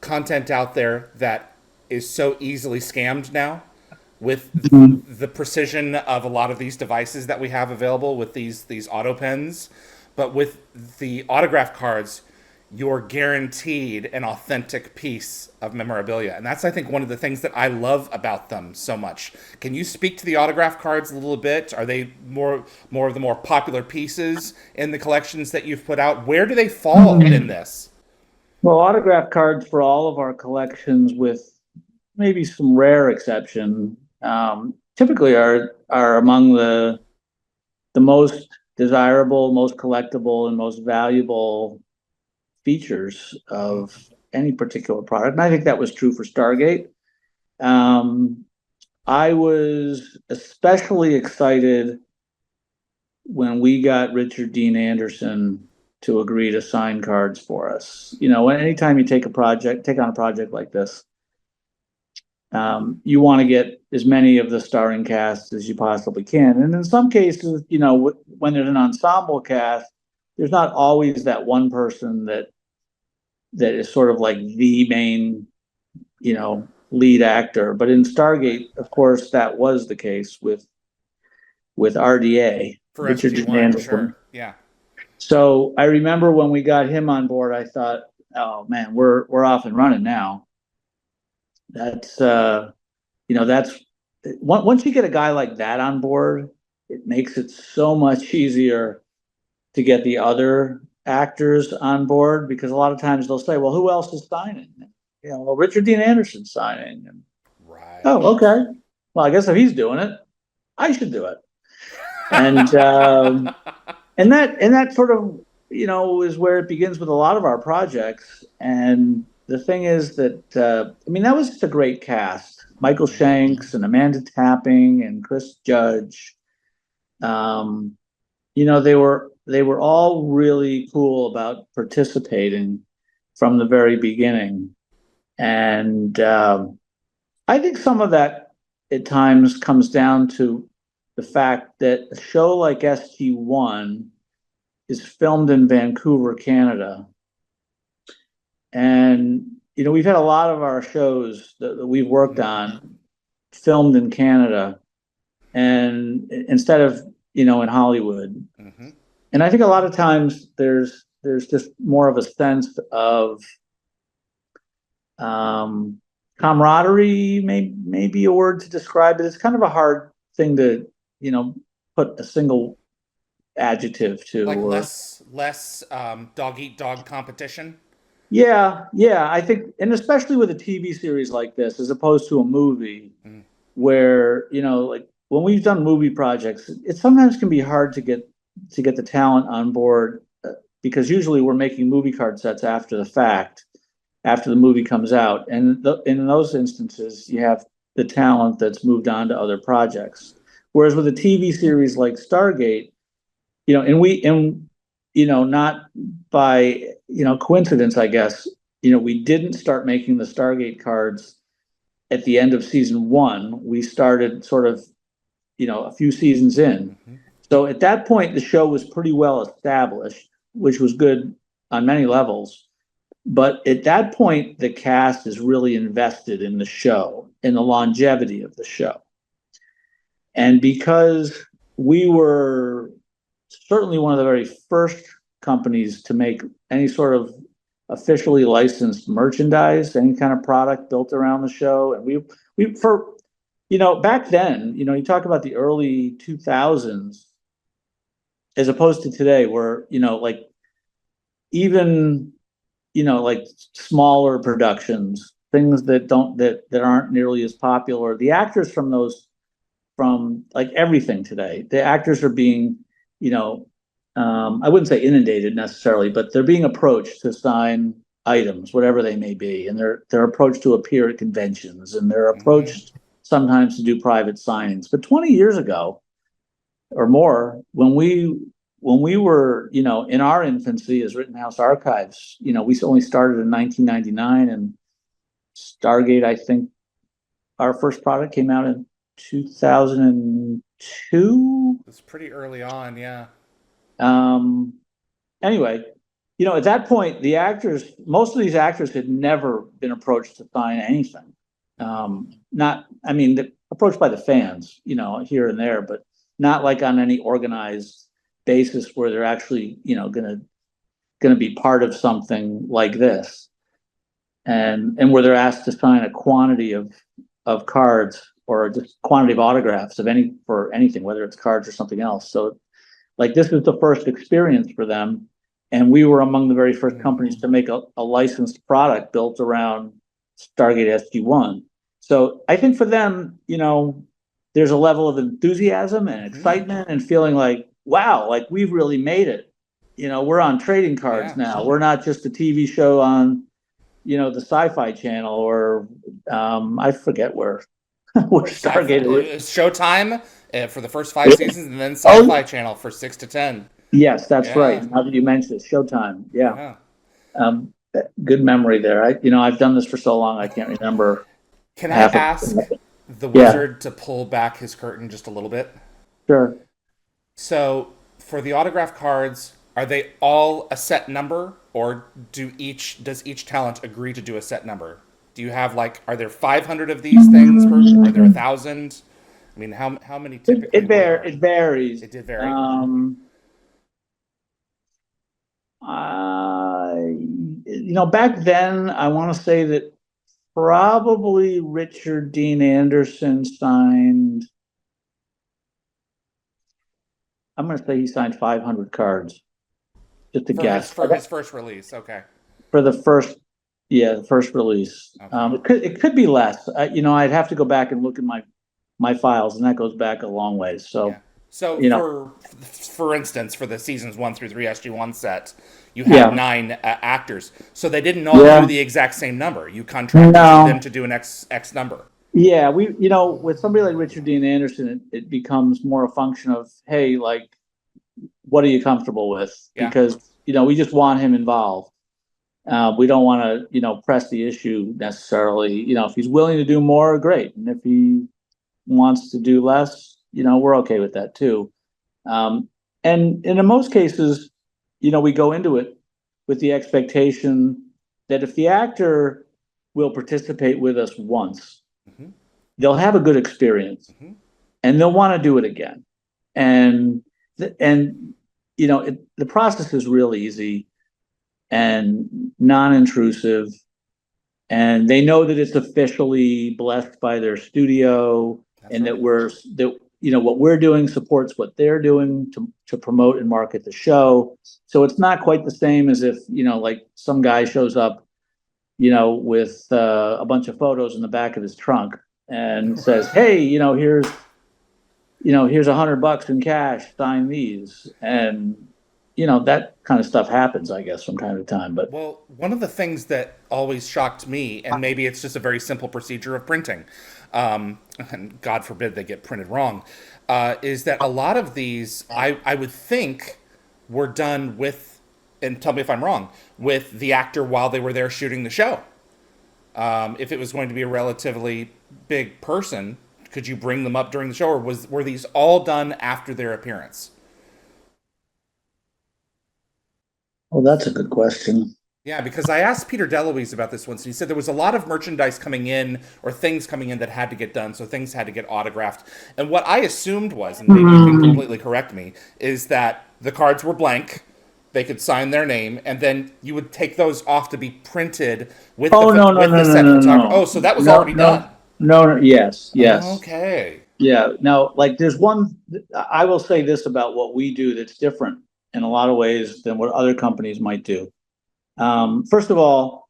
content out there that is so easily scammed now with the precision of a lot of these devices that we have available with these auto pens. But with the autograph cards, you're guaranteed an authentic piece of memorabilia. And that's, I think, one of the things that I love about them so much. Can you speak to the autograph cards a little bit? Are they more of the more popular pieces in the collections that you've put out? Where do they fall in this? Well, autograph cards for all of our collections, with maybe some rare exception, typically are among the most desirable, most collectible, and most valuable features of any particular product. And I think that was true for Stargate. I was especially excited when we got Richard Dean Anderson to agree to sign cards for us. Anytime you take on a project like this, you want to get as many of the starring cast as you possibly can. And in some cases, when there's an ensemble cast, there's not always that one person that is sort of like the main, lead actor. But in Stargate, of course, that was the case with RDA, For Richard Dean SG1, Anderson. sure. Yeah. So I remember when we got him on board, I thought, oh man, we're off and running now. That's once you get a guy like that on board, it makes it so much easier to get the other actors on board, because a lot of times they'll say, well, who else is signing? Well, Richard Dean Anderson's signing. And, Right. oh, okay. Well, I guess if he's doing it, I should do it. And and that sort of is where it begins with a lot of our projects. And the thing is that that was just a great cast. Michael Shanks and Amanda Tapping and Chris Judge. They were all really cool about participating from the very beginning. And I think some of that at times comes down to the fact that a show like SG1 is filmed in Vancouver, Canada. And, we've had a lot of our shows that we've worked on filmed in Canada, and instead of, in Hollywood. Mm-hmm. And I think a lot of times there's just more of a sense of camaraderie, may be a word to describe it. It's kind of a hard thing to, put a single adjective to. Like less dog eat dog competition. Yeah, I think, and especially with a TV series like this, as opposed to a movie, where like when we've done movie projects, it sometimes can be hard to get the talent on board, because usually we're making movie card sets after the fact, after the movie comes out, and in those instances, you have the talent that's moved on to other projects. Whereas with a TV series like Stargate, not by coincidence, I guess, we didn't start making the Stargate cards at the end of season 1. We started sort of, a few seasons in. Mm-hmm. So at that point, the show was pretty well established, which was good on many levels. But at that point, the cast is really invested in the show, in the longevity of the show. And because we were certainly one of the very first companies to make any sort of officially licensed merchandise, any kind of product built around the show. And we for, back then, you talk about the early 2000s as opposed to today where, like even, like smaller productions, things that aren't nearly as popular. The actors from like everything today, the actors are being, you know, I wouldn't say inundated necessarily, but they're being approached to sign items, whatever they may be, and they're approached to appear at conventions, and they're Mm-hmm. approached sometimes to do private signings. But 20 years ago or more, when we were, in our infancy as Rittenhouse Archives, we only started in 1999, and Stargate, I think our first product came out in 2002. It's pretty early on, yeah. Um, anyway, at that point, most of these actors had never been approached to sign anything. Not, I mean, approached by the fans, here and there, but not like on any organized basis where they're actually, gonna be part of something like this, and where they're asked to sign a quantity of cards or just quantity of autographs for anything, whether it's cards or something else. So like this is the first experience for them. And we were among the very first companies to make a licensed product built around Stargate SG-1. So I think for them, there's a level of enthusiasm and Mm-hmm. excitement and feeling like, wow, like we've really made it. We're on trading cards Yeah. now. We're not just a TV show on, the Sci-Fi Channel or I forget where Sci-fi, Stargate. Showtime for the first 5 seasons, and then Oh, Sci-Fi Channel for 6 to 10. yes, that's right. Yeah, Now that you mentioned it, Showtime. Yeah. yeah. Um, Good memory there. I've done this for so long, I can't remember Can I half of ask it. the Yeah, wizard to pull back his curtain just a little bit? sure. So, for the autograph cards, are they all a set number, or does each talent agree to do a set number? Do you have like, are there 500 of these things per? Are there 1,000? I mean, how many typically were there? It varies. It did vary. I, back then, I want to say that probably Richard Dean Anderson signed. I'm going to say he signed 500 cards, just a guess. For his first release. Okay. For the first, yeah, the first release. Okay. It could be less. I'd have to go back and look at my files, and that goes back a long ways. Yeah. So, So you know, for instance, for the seasons 1 through 3 SG1 set, you had yeah, nine actors, so they didn't all do yeah, the exact same number. You contracted them no, to do an X number. yeah. With somebody like Richard Dean Anderson, it becomes more a function of, hey, like, what are you comfortable with? Yeah. Because we just want him involved. We don't want to, press the issue necessarily. If he's willing to do more, great, and if he wants to do less, we're okay with that too. Um, and in most cases, we go into it with the expectation that if the actor will participate with us once, Hmm. they'll have a good experience Hmm. and they'll want to do it again. And the process is real easy and non-intrusive, and they know that it's officially blessed by their studio, That's and right. what we're doing supports what they're doing to promote and market the show. So it's not quite the same as if like some guy shows up with a bunch of photos in the back of his trunk and says, hey, here's $100 in cash, sign these. And that kind of stuff happens, I guess, from time to time. But Well, one of the things that always shocked me, and maybe it's just a very simple procedure of printing, and God forbid they get printed wrong, is that a lot of these, I would think, were done with, and tell me if I'm wrong, with the actor while they were there shooting the show. If it was going to be a relatively big person, could you bring them up during the show, or were these all done after their appearance? well, that's a good question. Yeah, because I asked Peter DeLuise about this once, and he said there was a lot of merchandise coming in or things coming in that had to get done, so things had to get autographed. And what I assumed was, and maybe you can completely correct me, is that the cards were blank, they could sign their name, and then you would take those off to be printed with Oh, no, no, with no, the no, said no, photographer. Oh, no, so that was no, already done. no, no, no, yes, yes. Okay. Yeah, now, like, there's one, I will say this about what we do that's different in a lot of ways than what other companies might do. First of all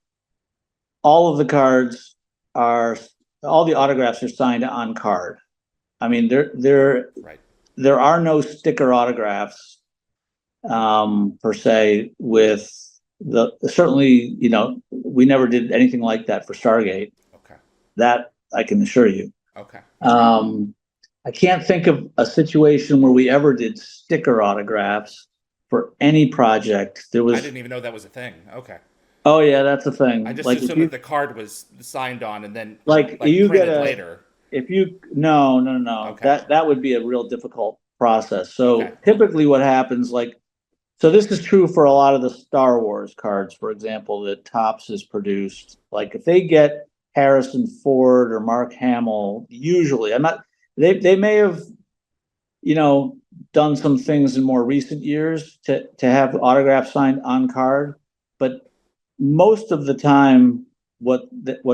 of the cards are, all the autographs are signed on card. I mean, Right. there are no sticker autographs, per se, with certainly, we never did anything like that for Stargate. Okay. That I can assure you. Okay. I can't think of a situation where we ever did sticker autographs for any project. There I was, didn't even know that was a thing. Okay. oh yeah, that's the I thing. just Like if assumed that you, the card was signed on and then like like you get printed a, later. if you, no, no, no, Okay. that would be a real difficult process. Okay. So typically what happens, like, so this is true for a lot of the Star Wars cards, for example, that Topps has produced. Like if they get Harrison Ford or Mark Hamill, usually, I'm not, they may have, done some things in more recent years to have autographs signed on card, but most of the time, what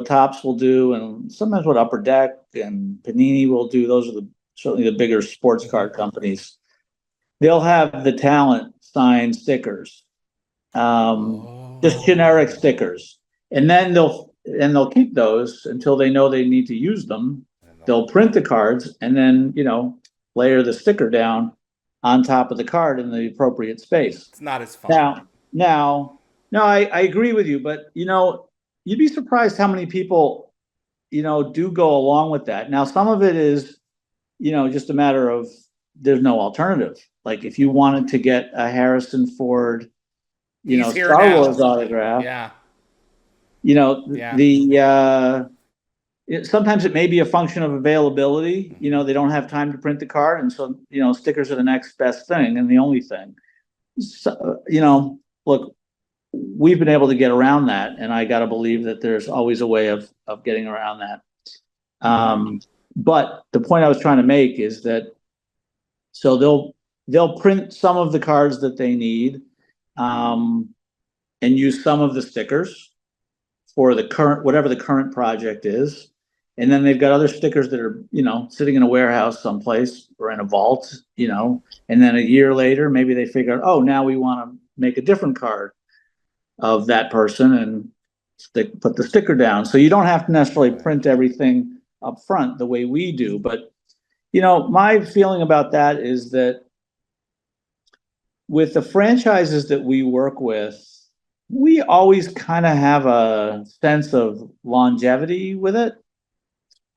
Topps will do, and sometimes what Upper Deck and Panini will do, those are certainly the bigger sports card companies. They'll have the talent sign stickers, just generic Oh. stickers, and then they'll keep those until they know they need to use them. They'll print the cards and then layer the sticker down on top of the card in the appropriate space. It's not as fun. Now, no, I agree with you, but you'd be surprised how many people do go along with that. Now, some of it is just a matter of there's no alternative. Like if you wanted to get a Harrison Ford, He's here Star now. Wars autograph, Yeah. Yeah. sometimes it may be a function of availability. They don't have time to print the card, and so stickers are the next best thing and the only thing. So, look, we've been able to get around that, and I got to believe that there's always a way of getting around that. But the point I was trying to make is that so they'll print some of the cards that they need, and use some of the stickers for the current, whatever the current project is. And then they've got other stickers that are, sitting in a warehouse someplace or in a vault, and then a year later, maybe they figure out, oh, now we want to make a different card of that person and put the sticker down. So you don't have to necessarily print everything up front the way we do. But, my feeling about that is that with the franchises that we work with, we always kind of have a sense of longevity with it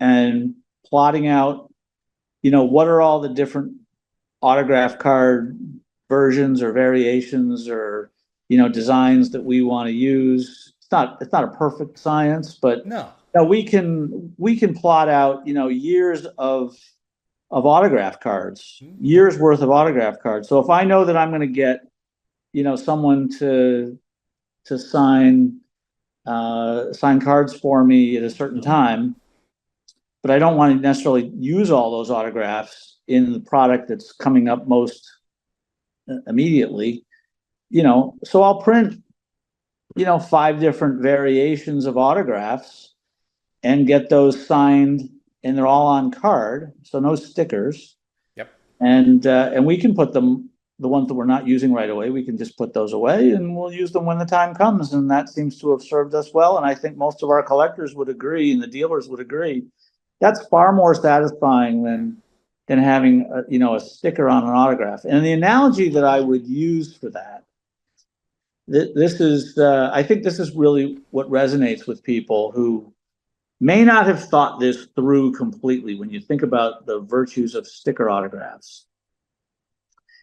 and plotting out, what are all the different autograph card versions or variations or, designs that we want to use. It's not a perfect science, but No. we can plot out, years of autograph cards, years worth of autograph cards. So if I know that I'm going to get, someone to sign cards for me at a certain time, but I don't want to necessarily use all those autographs in the product that's coming up most immediately, so I'll print, 5 different variations of autographs and get those signed, and they're all on card, so no stickers. Yep. And we can put them, the ones that we're not using right away, we can just put those away and we'll use them when the time comes. And that seems to have served us well. And I think most of our collectors would agree, and the dealers would agree. That's far more satisfying than having a sticker on an autograph. And the analogy that I would use for that, this is, I think this is really what resonates with people who may not have thought this through completely when you think about the virtues of sticker autographs.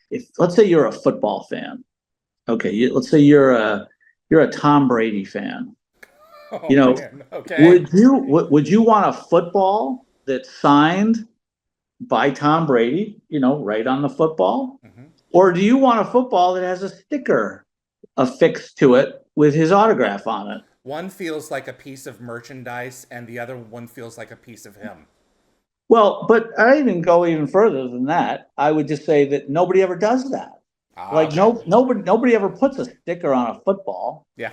If, let's say you're a football fan, okay, let's say you're a Tom Brady fan. Oh, man. Okay. Would you want a football that's signed by Tom Brady, right on the football? Or do you want a football that has a sticker affixed to it with his autograph on it? One feels like a piece of merchandise, and the other one feels like a piece of him. Well, but I even go even further than that. I would just say that nobody ever does that. Like Okay. nobody ever puts a sticker on a football Yeah.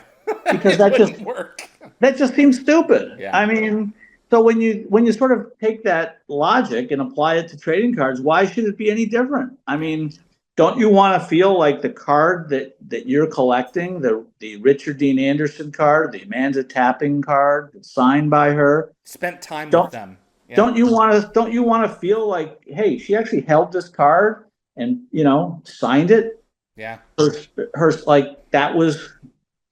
because It wouldn't work. that just seems stupid. Yeah. I mean, so when you sort of take that logic and apply it to trading cards, why should it be any different? I mean, don't you want to feel like the card that you're collecting, the Richard Dean Anderson card, the Amanda Tapping card, that's signed by her? Spent time with Don't them. Yeah. don't you want to feel like, hey, she actually held this card and signed it? Yeah. Her like that was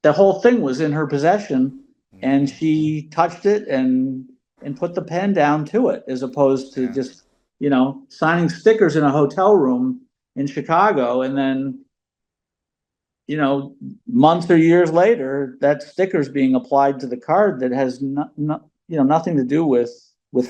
the whole thing was in her possession, and Mhm. she touched it and put the pen down to it, as opposed to Yeah. just signing stickers in a hotel room in Chicago, and then months or years later that sticker's being applied to the card that has nothing to do with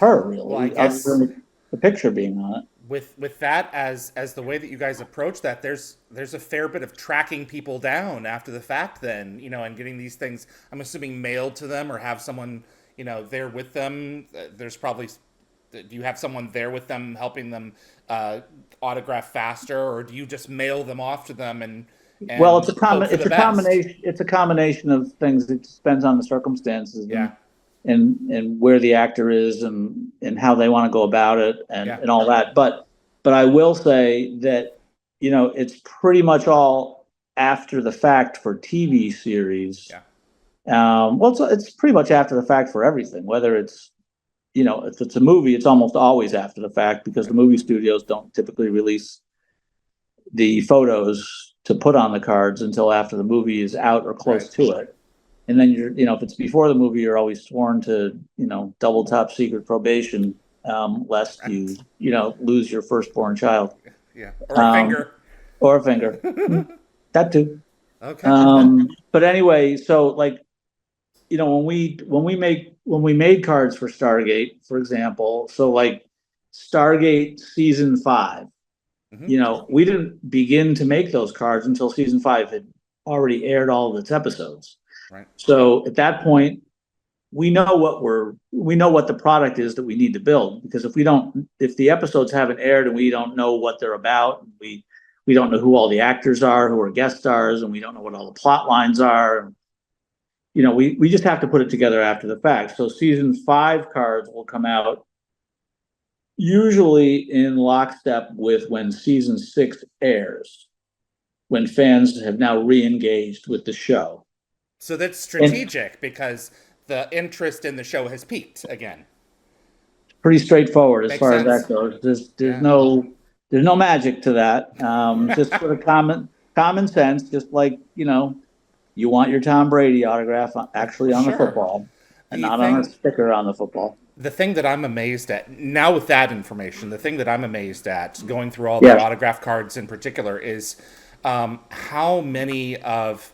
her Well, I really, other guess than the picture being on it. with that as the way that you guys approach that, there's a fair bit of tracking people down after the fact, then, and getting these things, I'm assuming, mailed to them, or have someone there with them. There's probably, do you have someone there with them helping them autograph faster, or do you just mail them off to them Well, and hope for the best? it's a combination of things. It depends on the circumstances Yeah. and where the actor is and how they want to go about it Yeah. and all that. But I will say that it's pretty much all after the fact for TV series. Yeah. Well, it's pretty much after the fact for everything. Whether it's if it's a movie, it's almost always after the fact, because the movie studios don't typically release the photos to put on the cards until after the movie is out or close Right. to it. And then if it's before the movie, you're always sworn to, double top secret probation, lest you, lose your firstborn child. Yeah. Or a finger. Or a finger. That too. Okay. But anyway, so like, when we made cards for Stargate, for example, so like Stargate season 5, we didn't begin to make those cards until season 5 had already aired all of its episodes. Right. So at that point, we know what the product is that we need to build, because if the episodes haven't aired and we don't know what they're about, we don't know who all the actors are, who are guest stars, and we don't know what all the plot lines are. We just have to put it together after the fact. So season 5 cards will come out usually in lockstep with when season 6 airs, when fans have now re-engaged with the show. So that's And strategic, because the interest in the show has peaked again. pretty straightforward as Makes far as sense. that goes. There's Yeah. no magic to that. Just sort of common sense. Just like you want your Tom Brady autograph actually on the Sure. football, and The not on a thing sticker on the football. the thing that I'm amazed at now with that information, the thing that I'm amazed at going through all the Yeah, autograph cards in particular, is how many of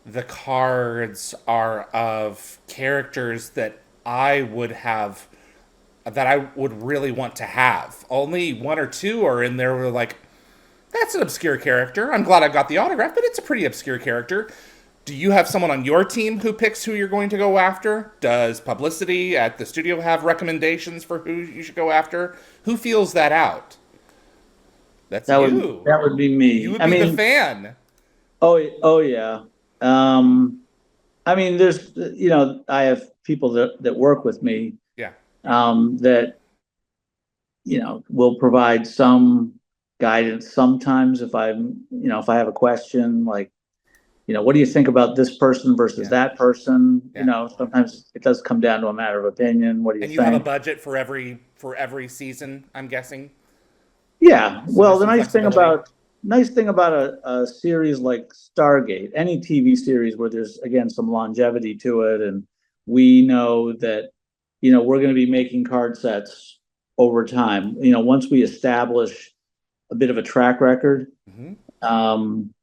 the cards are of characters that I would really want to have. Only one or two are in there were like, that's an obscure character. I'm glad I got the autograph, but it's a pretty obscure character. Do you have someone on your team who picks who you're going to go after? Does publicity at the studio have recommendations for who you should go after? Who feels that out? That's you. that would be me. You would I be the mean, fan. oh yeah. I mean, there's I have people that work with me, Yeah. that will provide some guidance sometimes if I have a question, like, what do you think about this person versus Yeah. that person? Yeah. Sometimes it does come down to a matter of opinion. What do you And you have a think? budget for every season, I'm guessing. Yeah. So Well, there's the some flexibility. nice thing about a series like Stargate, any TV series where there's again some longevity to it, and we know that we're going to be making card sets over time. Once we establish a bit of a track record, Hmm. um,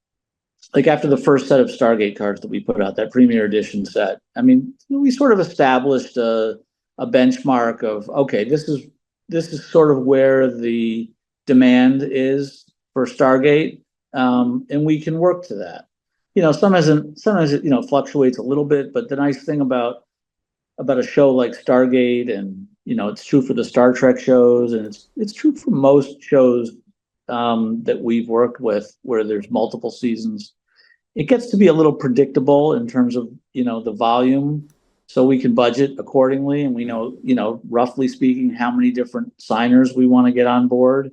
like after the first set of Stargate cards that we put out, that premiere edition set, I mean, we sort of established a benchmark of, okay, this is sort of where the demand is for Stargate, and we can work to that. Sometimes it fluctuates a little bit, but the nice thing about a show like Stargate, and it's true for the Star Trek shows, and it's true for most shows that we've worked with, where there's multiple seasons, it gets to be a little predictable in terms of, the volume. So we can budget accordingly, and we know, roughly speaking, how many different signers we want to get on board.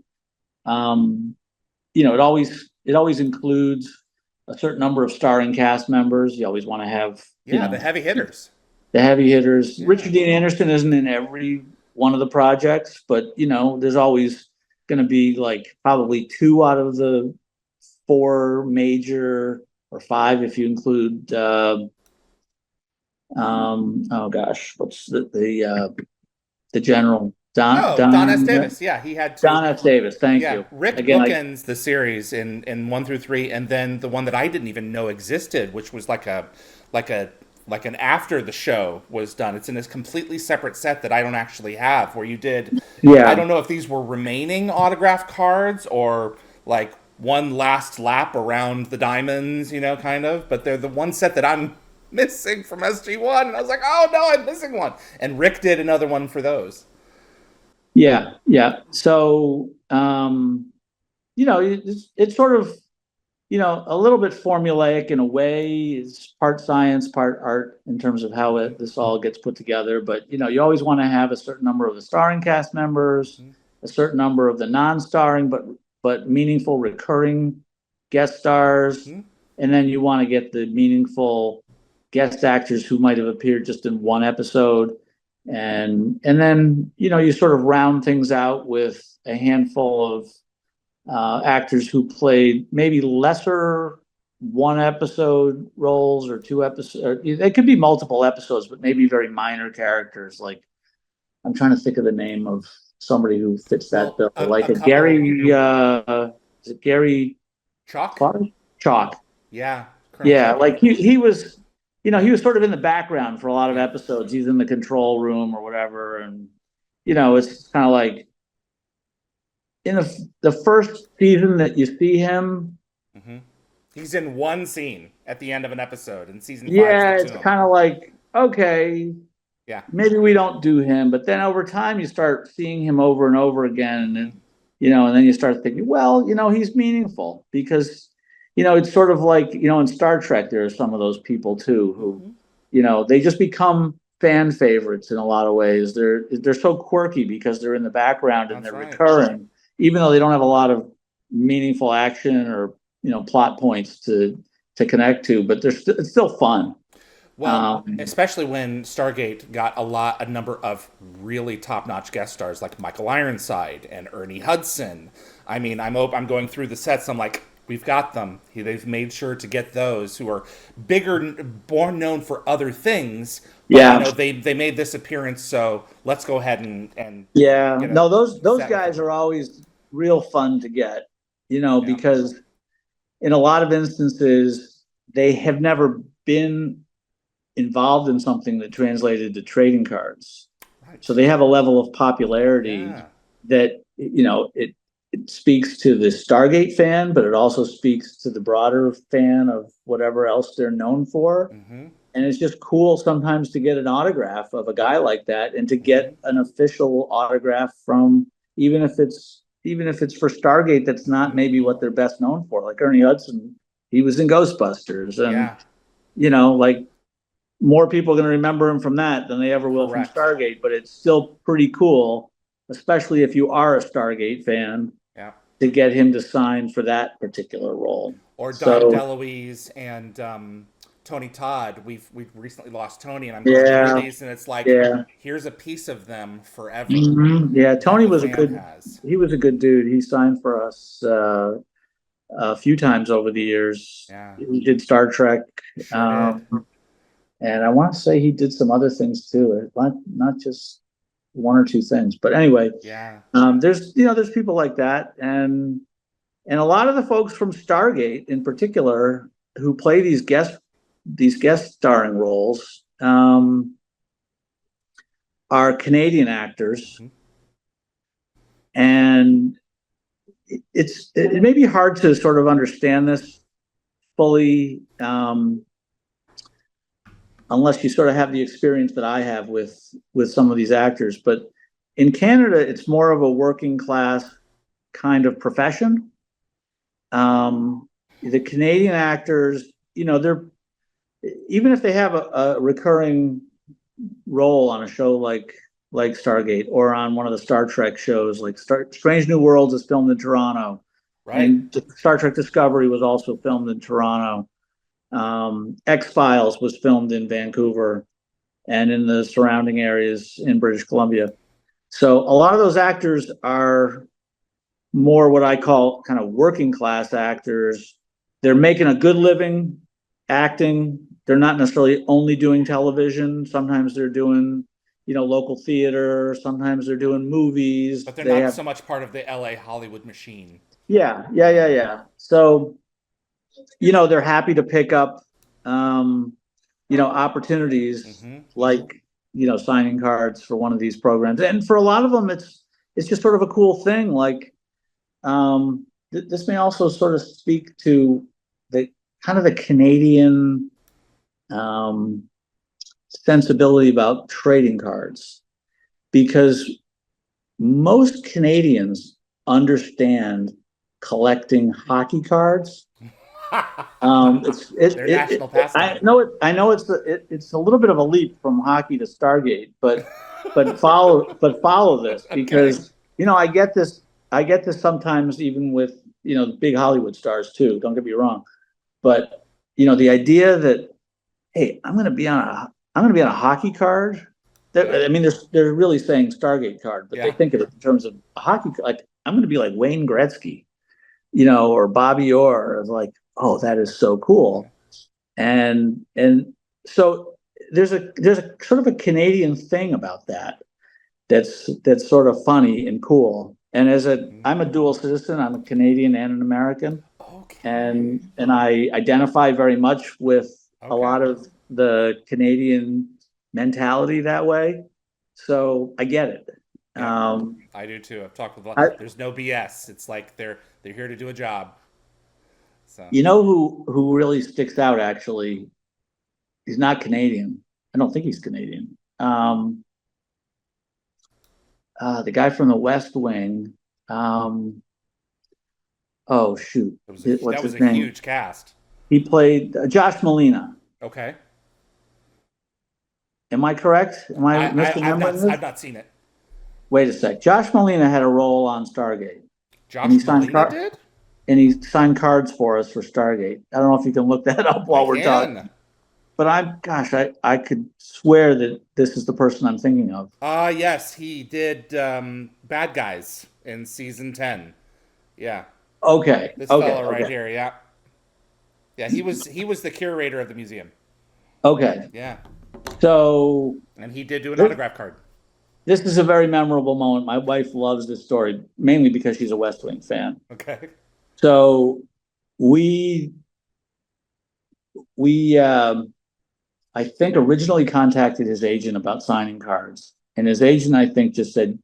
It always includes a certain number of starring cast members. You always want to have, the heavy hitters. The heavy hitters. Yeah. Richard Dean Anderson isn't in every one of the projects, but there's always going to be like probably 2 out of the 4 major, or 5 if you include oh gosh, what's the general? Don S. Davis. Yeah, he had 2. Don S. Davis, thank you. Rick bookends the series in 1 through 3, and then the one that I didn't even know existed, which was like an after the show was done. It's in this completely separate set that I don't actually have, where you did. Yeah. I don't know if these were remaining autograph cards or like one last lap around the diamonds, kind of. But they're the one set that I'm missing from SG1, and I was like, oh no, I'm missing one. And Rick did another one for those. Yeah. So, it's sort of, a little bit formulaic in a way. It's part science, part art in terms of how this all gets put together. But, you always want to have a certain number of the starring cast members, a certain number of the non-starring, but meaningful recurring guest stars. And then you want to get the meaningful guest actors who might have appeared just in one episode. And then, you sort of round things out with a handful of actors who played maybe lesser 1 episode roles or 2 episodes. It could be multiple episodes, but maybe very minor characters. Like, I'm trying to think of the name of somebody who fits that bill. Like a Gary, is it Gary Chalk? Chalk. Yeah. Yeah, like he was, he was sort of in the background for a lot of episodes. He's in the control room or whatever. And, it's kind of like, in the first season that you see him, he's in one scene at the end of an epised in season 5. Yeah, it's kind of like, okay, yeah, maybe we don't do him. But then over time, you start seeing him over and over again, and and then you start thinking, well, he's meaningful because, it's sort of like, in Star Trek, there are some of those people too who, they just become fan favorites in a lot of ways. They're so quirky because they're in the background and they're recurring. Even though they don't have a lot of meaningful action or plot points to connect to, but it's still fun. Well, especially when Stargate got a number of really top-notch guest stars like Michael Ironside and Ernie Hudson. I mean, I'm going through the sets. I'm like, we've got them. They've made sure to get those who are bigger, more known for other things. But, they made this appearance, so let's go ahead and no, those guys are always real fun to get, because in a lot of instances they have never been involved in something that translated to trading cards. Right. So they have a level of popularity that it speaks to the Stargate fan, but it also speaks to the broader fan of whatever else they're known for. And it's just cool sometimes to get an autograph of a guy like that, and to get an official autograph from, even if it's for Stargate, that's not maybe what they're best known for. Like Ernie Hudson, he was in Ghostbusters, and like more people are going to remember him from that than they ever will from Stargate. But it's still pretty cool, especially if you are a Stargate fan, to get him to sign for that particular role. Or Don DeLuise and Tony Todd. We've recently lost Tony, and I'm going through these, and it's like, here's a piece of them forever. Yeah, Tony was he was a good dude. He signed for us a few times over the years. Yeah, he did Star Trek, and I want to say he did some other things too. Not just 1 or 2 things, but anyway, there's people like that, and a lot of the folks from Stargate in particular who play these guest starring roles are Canadian actors. And it may be hard to sort of understand this fully unless you sort of have the experience that I have with some of these actors. But in Canada, it's more of a working class kind of profession. The Canadian actors, they're, even if they have a recurring role on a show like Stargate, or on one of the Star Trek shows like Strange New Worlds is filmed in Toronto, Right. and Star Trek Discovery was also filmed in Toronto. X-Files was filmed in Vancouver and in the surrounding areas in British Columbia. So a lot of those actors are more what I call kind of working class actors. They're making a good living acting. They're not necessarily only doing television. Sometimes they're doing, local theater. Sometimes they're doing movies. But they're not so much part of the LA Hollywood machine. Yeah. So, they're happy to pick up, opportunities like, signing cards for one of these programs. And for a lot of them, it's just sort of a cool thing. Like, this may also sort of speak to the kind of the Canadian sensibility about trading cards, because most Canadians understand collecting hockey cards. Their national pastime. I know it's a little bit of a leap from hockey to Stargate, but follow this, because I get this sometimes, even with big Hollywood stars too. Don't get me wrong, but the idea that, hey, I'm going to be on a hockey card. I mean, they're really saying Stargate card, but they think of it in terms of a hockey. Like, I'm going to be like Wayne Gretzky, or Bobby Orr. Like, oh, that is so cool. And so there's a sort of a Canadian thing about that's sort of funny and cool. And I'm a dual citizen. I'm a Canadian and an American. Okay. And I identify very much with a lot of the Canadian mentality that way. So I get it. Yeah, I do too. I've talked with a lot. There's no BS. It's like they're here to do a job. So who really sticks out, actually? He's not Canadian. I don't think he's Canadian. The guy from The West Wing. Oh shoot! What's that was his a name? Huge cast. He played Josh Malina. Okay. Am I correct? Am I misremembering this? I've not seen it. Wait a sec. Josh Malina had a role on Stargate. Josh Malina did? And he signed cards for us for Stargate. I don't know if you can look that up while we're talking. But I could swear that this is the person I'm thinking of. Yes, he did Bad Guys in season 10. Yeah. Okay. This fellow right here, yeah. Yeah, he was the curator of the museum. Okay. Yeah. So, and he did do an autograph card. This is a very memorable moment. My wife loves this story, mainly because she's a West Wing fan. Okay. So we I think originally contacted his agent about signing cards, and his agent, I think, just said,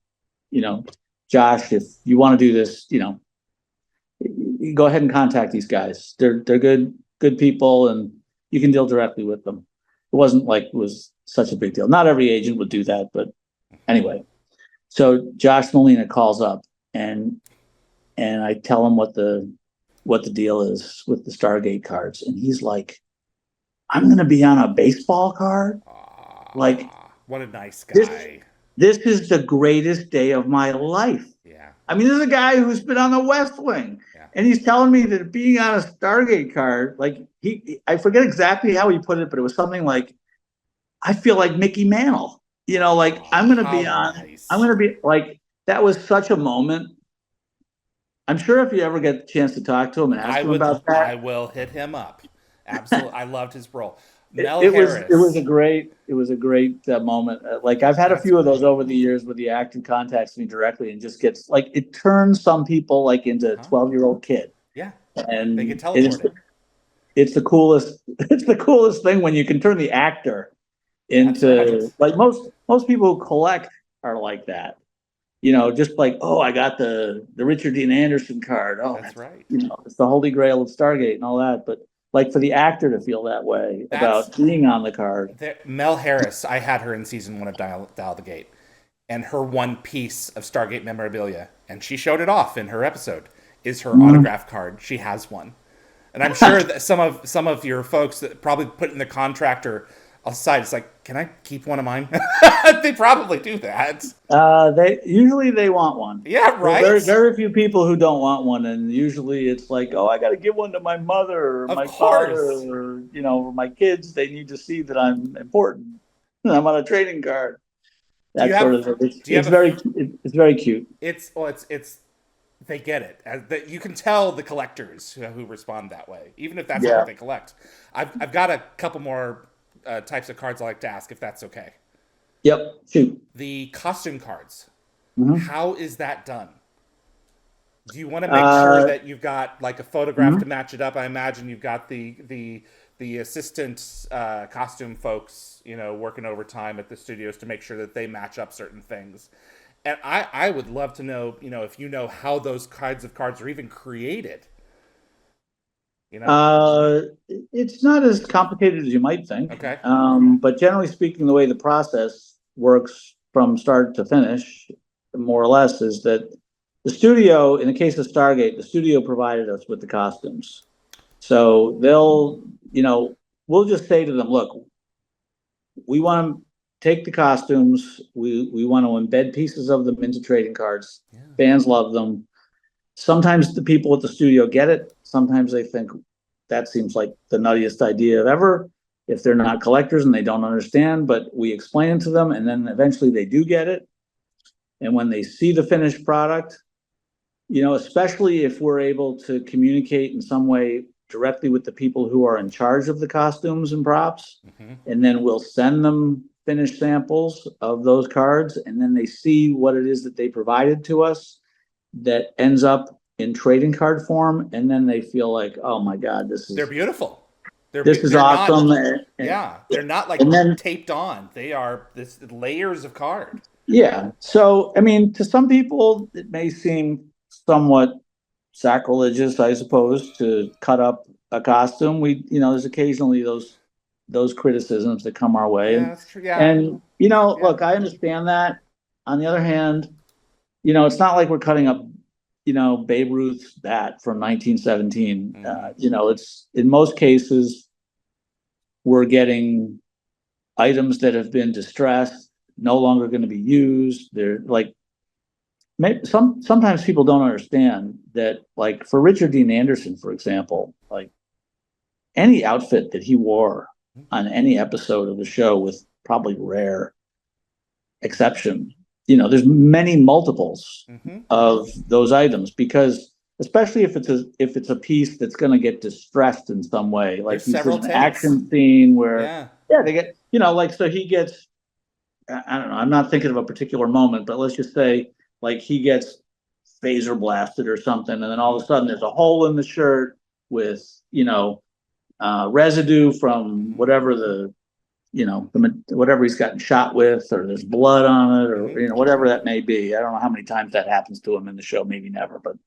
Josh, if you want to do this, you go ahead and contact these guys. They're good people, and you can deal directly with them. It wasn't like it was such a big deal. Not every agent would do that, but anyway. So Josh Malina calls up, and I tell him what the deal is with the Stargate cards, and he's like, I'm going to be on a baseball card? Like, what a nice guy. This is the greatest day of my life. Yeah. I mean, this is a guy who's been on the West Wing. Yeah. And he's telling me that being on a Stargate card, like, I forget exactly how he put it, but it was something like, I feel like Mickey Mantle. Like, I'm going to be on, nice. I'm going to be, like, that was such a moment. I'm sure if you ever get the chance to talk to him and ask him about that. I will hit him up. Absolutely. I loved his role. Mel Harris. It was a great moment. Like, I've had a few of those over the years where the actor contacts me directly and just gets, like, it turns some people like into a 12-year-old kid. Yeah. And they get teleported. It's the coolest thing when you can turn the actor into, like, most people who collect are like that. Just like, oh, I got the Richard Dean Anderson card. Oh, that's right. It's the holy grail of Stargate and all that. But like, for the actor to feel that way about being on the card. Mel Harris, I had her in season 1 of Dial the Gate. and her one piece of Stargate memorabilia, and she showed it off in her episode, is her Mm. autograph card. She has one. And I'm sure that some of your folks that probably put in the contractor aside, it's like, can I keep one of mine? They probably do that. They want one. Yeah, There are right? very few people who don't want one, and usually it's like, oh, I got to give one to my mother or Of my father course. or or my kids. They need to see that I'm important. I'm on a trading card. Do you That sort have of thing. It's, do you have it's a very it's very cute. it's well it's they get it. That you can tell the collectors who respond that way, even if that's not Yeah. what they collect. I've got a couple more types of cards I like to ask if that's okay. Yep. Shoot. The costume cards. Hmm. How is that done? Do you want to make sure Uh, that you've got like a photograph to mhm. match it up? I imagine you've got the assistant costume folks, working overtime at the studios to make sure that they match up certain things. And I would love to know, if you know how those kinds of cards are even created. You know? Uh, it's not as complicated as you might think. Okay. But generally speaking, the way the process works from start to finish, more or less, is that the studio, in the case of Stargate, the studio provided us with the costumes. So we'll just say to them, look, we want to take the costumes, we want to embed pieces of them into trading cards. Yeah. Fans love them. Sometimes the people at the studio get it. Sometimes they think that seems like the nuttiest idea ever if they're not collectors and they don't understand, but we explain it to them and then eventually they do get it. And when they see the finished product, especially if we're able to communicate in some way directly with the people who are in charge of the costumes and props, Mm-hmm. and then we'll send them finished samples of those cards, and then they see what it is that they provided to us that ends up in trading card form, and then they feel like, oh my God, this They're is beautiful. this is They're not. awesome. Yeah, they're not like And then taped on. They are this layers of card. yeah, so I mean, to some people, it may seem somewhat sacrilegious, I suppose, to cut up a costume. There's occasionally those criticisms that come our way, Yeah, and that's true. Yeah, and yeah. look, I understand that. On the other hand, it's not like we're cutting up, Babe Ruth's bat from 1917. Mm-hmm. It's in most cases we're getting items that have been distressed, no longer going to be used. They're like sometimes people don't understand that, like for Richard Dean Anderson, for example, like any outfit that he wore on any episode of the show, with probably rare exception, there's many multiples Mm-hmm. of those items, because especially if it's a piece that's going to get distressed in some way, like There's he's in several an takes. action scene where, Yeah. yeah, they get, like, so he gets, I don't know, I'm not thinking of a particular moment, but let's just say like he gets phaser blasted or something, and then all of a sudden there's a hole in the shirt with residue from Mm-hmm. whatever whatever he's gotten shot with, or there's blood on it, or Mm-hmm. whatever that may be. I don't know how many times that happens to him in the show, maybe never, but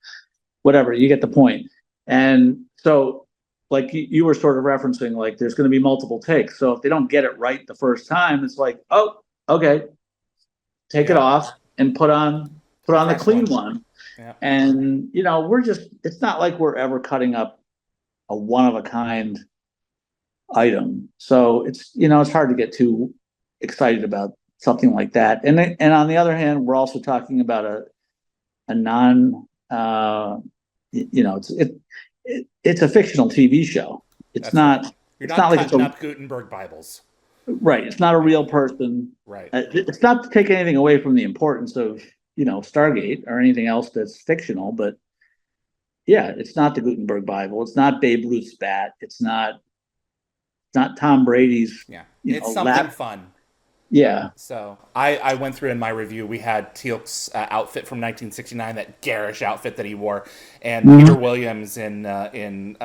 whatever, you get the point. And so, like you were sort of referencing, like there's going to be multiple takes. So if they don't get it right the first time, it's like, oh, okay, take it Yeah. off and put on the Fresh clean one. one. Yeah. And it's not like we're ever cutting up a one of a kind item. So it's hard to get too excited about something like that. And on the other hand, we're also talking about a non it's a fictional TV show. It's That's right. not You're it's not not like it's cutting a up Gutenberg Bibles. right. It's not a Yeah. real person. Right. It's not to take anything away from the importance of Stargate or anything else that's fictional, but yeah, it's not the Gutenberg Bible. It's not Babe Ruth's bat. It's not Tom Brady's, Yeah. It's something lap. fun. Yeah. So I went through in my review. We had Teal'c's outfit from 1969, that garish outfit that he wore, and Peter Mhm. Williams in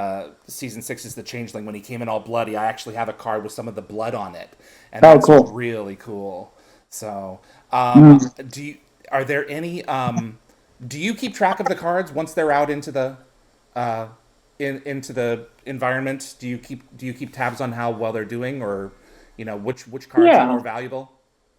season 6 is the Changeling, when he came in all bloody. I actually have a card with some of the blood on it, and Oh, that's cool. really cool. So, Mm. do you, are there any? Do you keep track of the cards once they're out into the uh, into the environment? Do you keep tabs on how well they're doing, or which cards are Yeah. more valuable?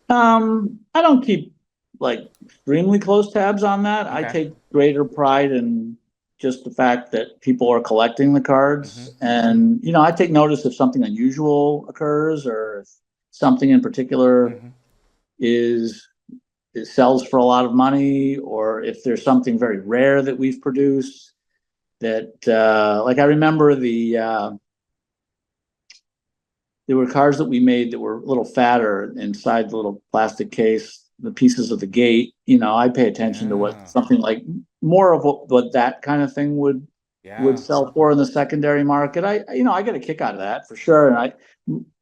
I don't keep like extremely close tabs on that. I Okay. take greater pride in just the fact that people are collecting the cards, and I take notice if something unusual occurs or if something in particular is it sells for a lot of money, or if there's something very rare that we've produced that like I remember there were cars that we made that were a little fatter inside the little plastic case, the pieces of the gate. I pay attention to what Yeah. something like more of what that kind of thing would Yeah. sell for in the secondary market. I get a kick out of that for sure. And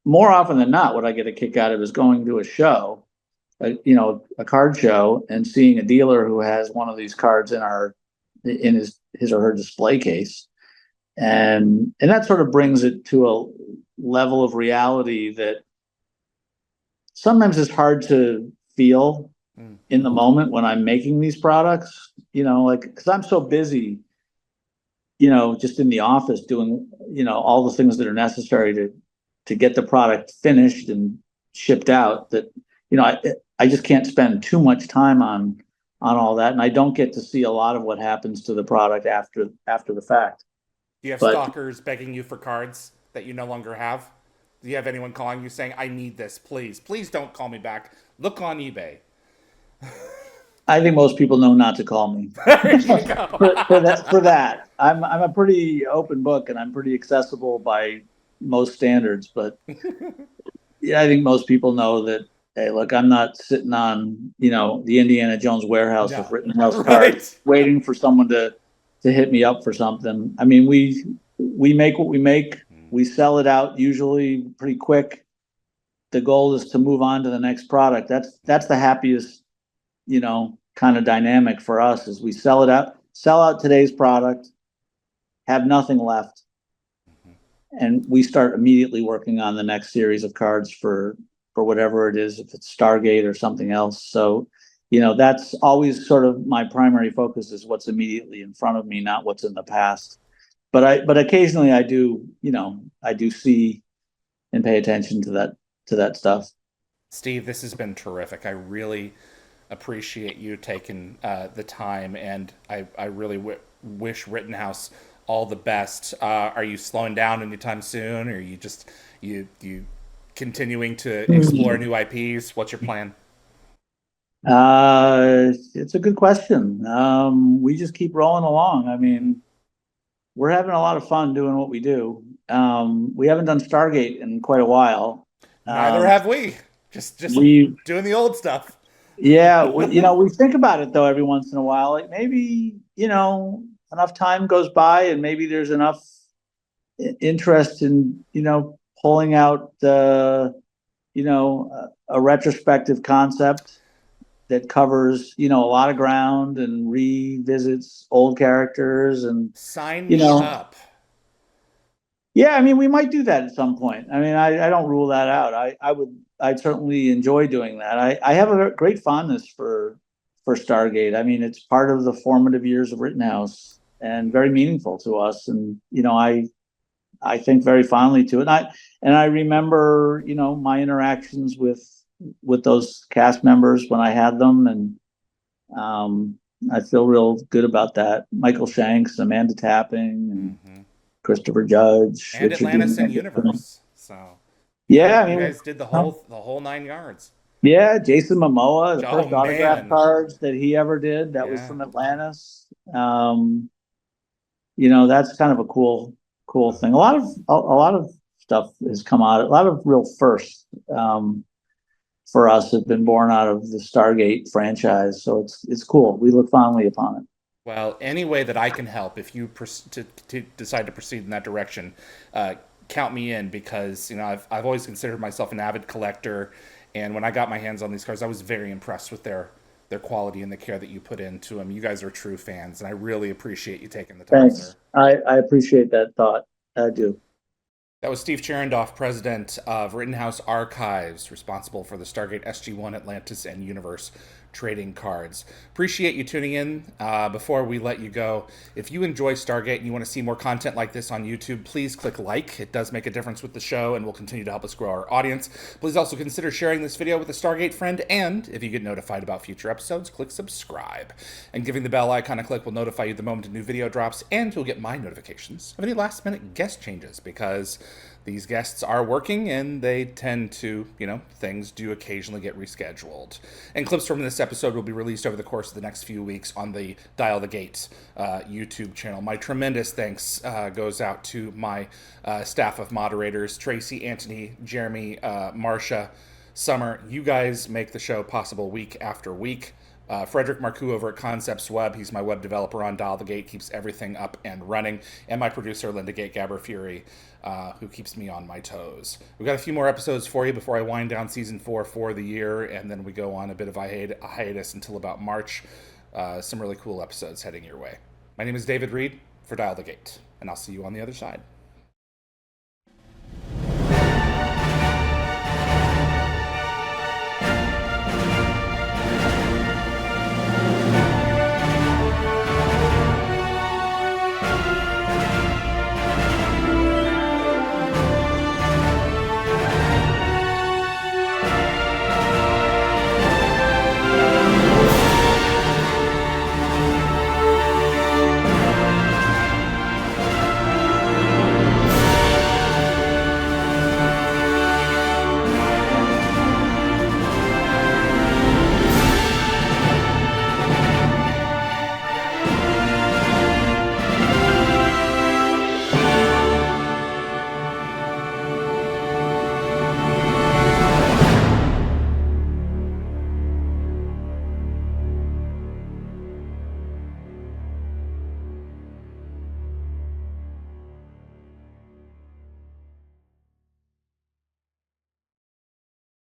more often than not, what I get a kick out of is going to a show, a card show, and seeing a dealer who has one of these cards in his or her display case, and that sort of brings it to a level of reality that sometimes it's hard to feel Mm. in the moment when I'm making these products, like, because I'm so busy, just in the office doing, all the things that are necessary to get the product finished and shipped out, that, I just can't spend too much time on all that. And I don't get to see a lot of what happens to the product after the fact. Do you have But stalkers begging you for cards that you no longer have? Do you have anyone calling you saying, I need this, please? Please don't call me back. Look on eBay. I think most people know not to call me There you go. for that. I'm a pretty open book, and I'm pretty accessible by most standards. But yeah, I think most people know that. Hey, look, I'm not sitting on the Indiana Jones warehouse of No. Rittenhouse cards Right. waiting for someone to hit me up for something. I mean, we make what we make. We sell it out usually pretty quick. The goal is to move on to the next product. That's the happiest kind of dynamic for us, is we sell out today's product, have nothing left, and we start immediately working on the next series of cards for whatever it is, if it's Stargate or something else. So, that's always sort of my primary focus, is what's immediately in front of me, not what's in the past. But occasionally I do see and pay attention to that stuff. Steve, this has been terrific. I really appreciate you taking the time, and I really wish Rittenhouse all the best. Are you slowing down anytime soon, or are you just you continuing to explore new IPs? What's your plan? It's a good question. We just keep rolling along. I mean, we're having a lot of fun doing what we do. We haven't done Stargate in quite a while. Neither have we. Just we, doing the old stuff. yeah, we think about it though every once in a while. Like maybe, enough time goes by, and maybe there's enough interest in, pulling out a retrospective concept that covers, a lot of ground and revisits old characters, and, Sign you me know, up. yeah, I mean, we might do that at some point. I mean, I don't rule that out. I'd certainly enjoy doing that. I have a great fondness for Stargate. I mean, it's part of the formative years of Rittenhouse and very meaningful to us. And, I think very fondly to it. And I remember, my interactions with those cast members when I had them, and I feel real good about that. Michael Shanks, Amanda Tapping, and Christopher Judge, And Richard Dean Atlantis in Anderson. universe. So Yeah, I you mean, guys did the whole 9 yards. yeah, Jason Momoa, the Oh first autograph man. cards that he ever did, that was Yeah. from Atlantis. That's kind of a cool thing. A lot of stuff has come out. A lot of real firsts for us have been born out of the Stargate franchise. So it's cool. We look fondly upon it. Well, any way that I can help, if you to decide to proceed in that direction, count me in, because I've always considered myself an avid collector, and when I got my hands on these cards, I was very impressed with their quality and the care that you put into them. You guys are true fans, and I really appreciate you taking the time, sir. Thanks. I appreciate that thought. I do. That was Steve Charendoff, president of Rittenhouse Archives, responsible for the Stargate SG-1 Atlantis and Universe trading cards. Appreciate you tuning in. Before we let you go, if you enjoy Stargate and you want to see more content like this on YouTube, please click like. It does make a difference with the show and will continue to help us grow our audience. Please also consider sharing this video with a Stargate friend, and if you get notified about future episodes, click subscribe. And giving the bell icon a click will notify you the moment a new video drops, and you'll get my notifications of any last-minute guest changes, because these guests are working and they tend to, things do occasionally get rescheduled. And clips from this episode will be released over the course of the next few weeks on the Dial the Gate YouTube channel. My tremendous thanks goes out to my staff of moderators, Tracy, Anthony, Jeremy, Marcia, Summer. You guys make the show possible week after week. Frederick Marcoux over at Concepts Web, he's my web developer on Dial the Gate, keeps everything up and running, and my producer, Linda Gate Gabber Fury, who keeps me on my toes. We've got a few more episodes for you before I wind down season 4 for the year, and then we go on a bit of a hiatus until about March. Some really cool episodes heading your way. My name is David Reed for Dial the Gate, and I'll see you on the other side.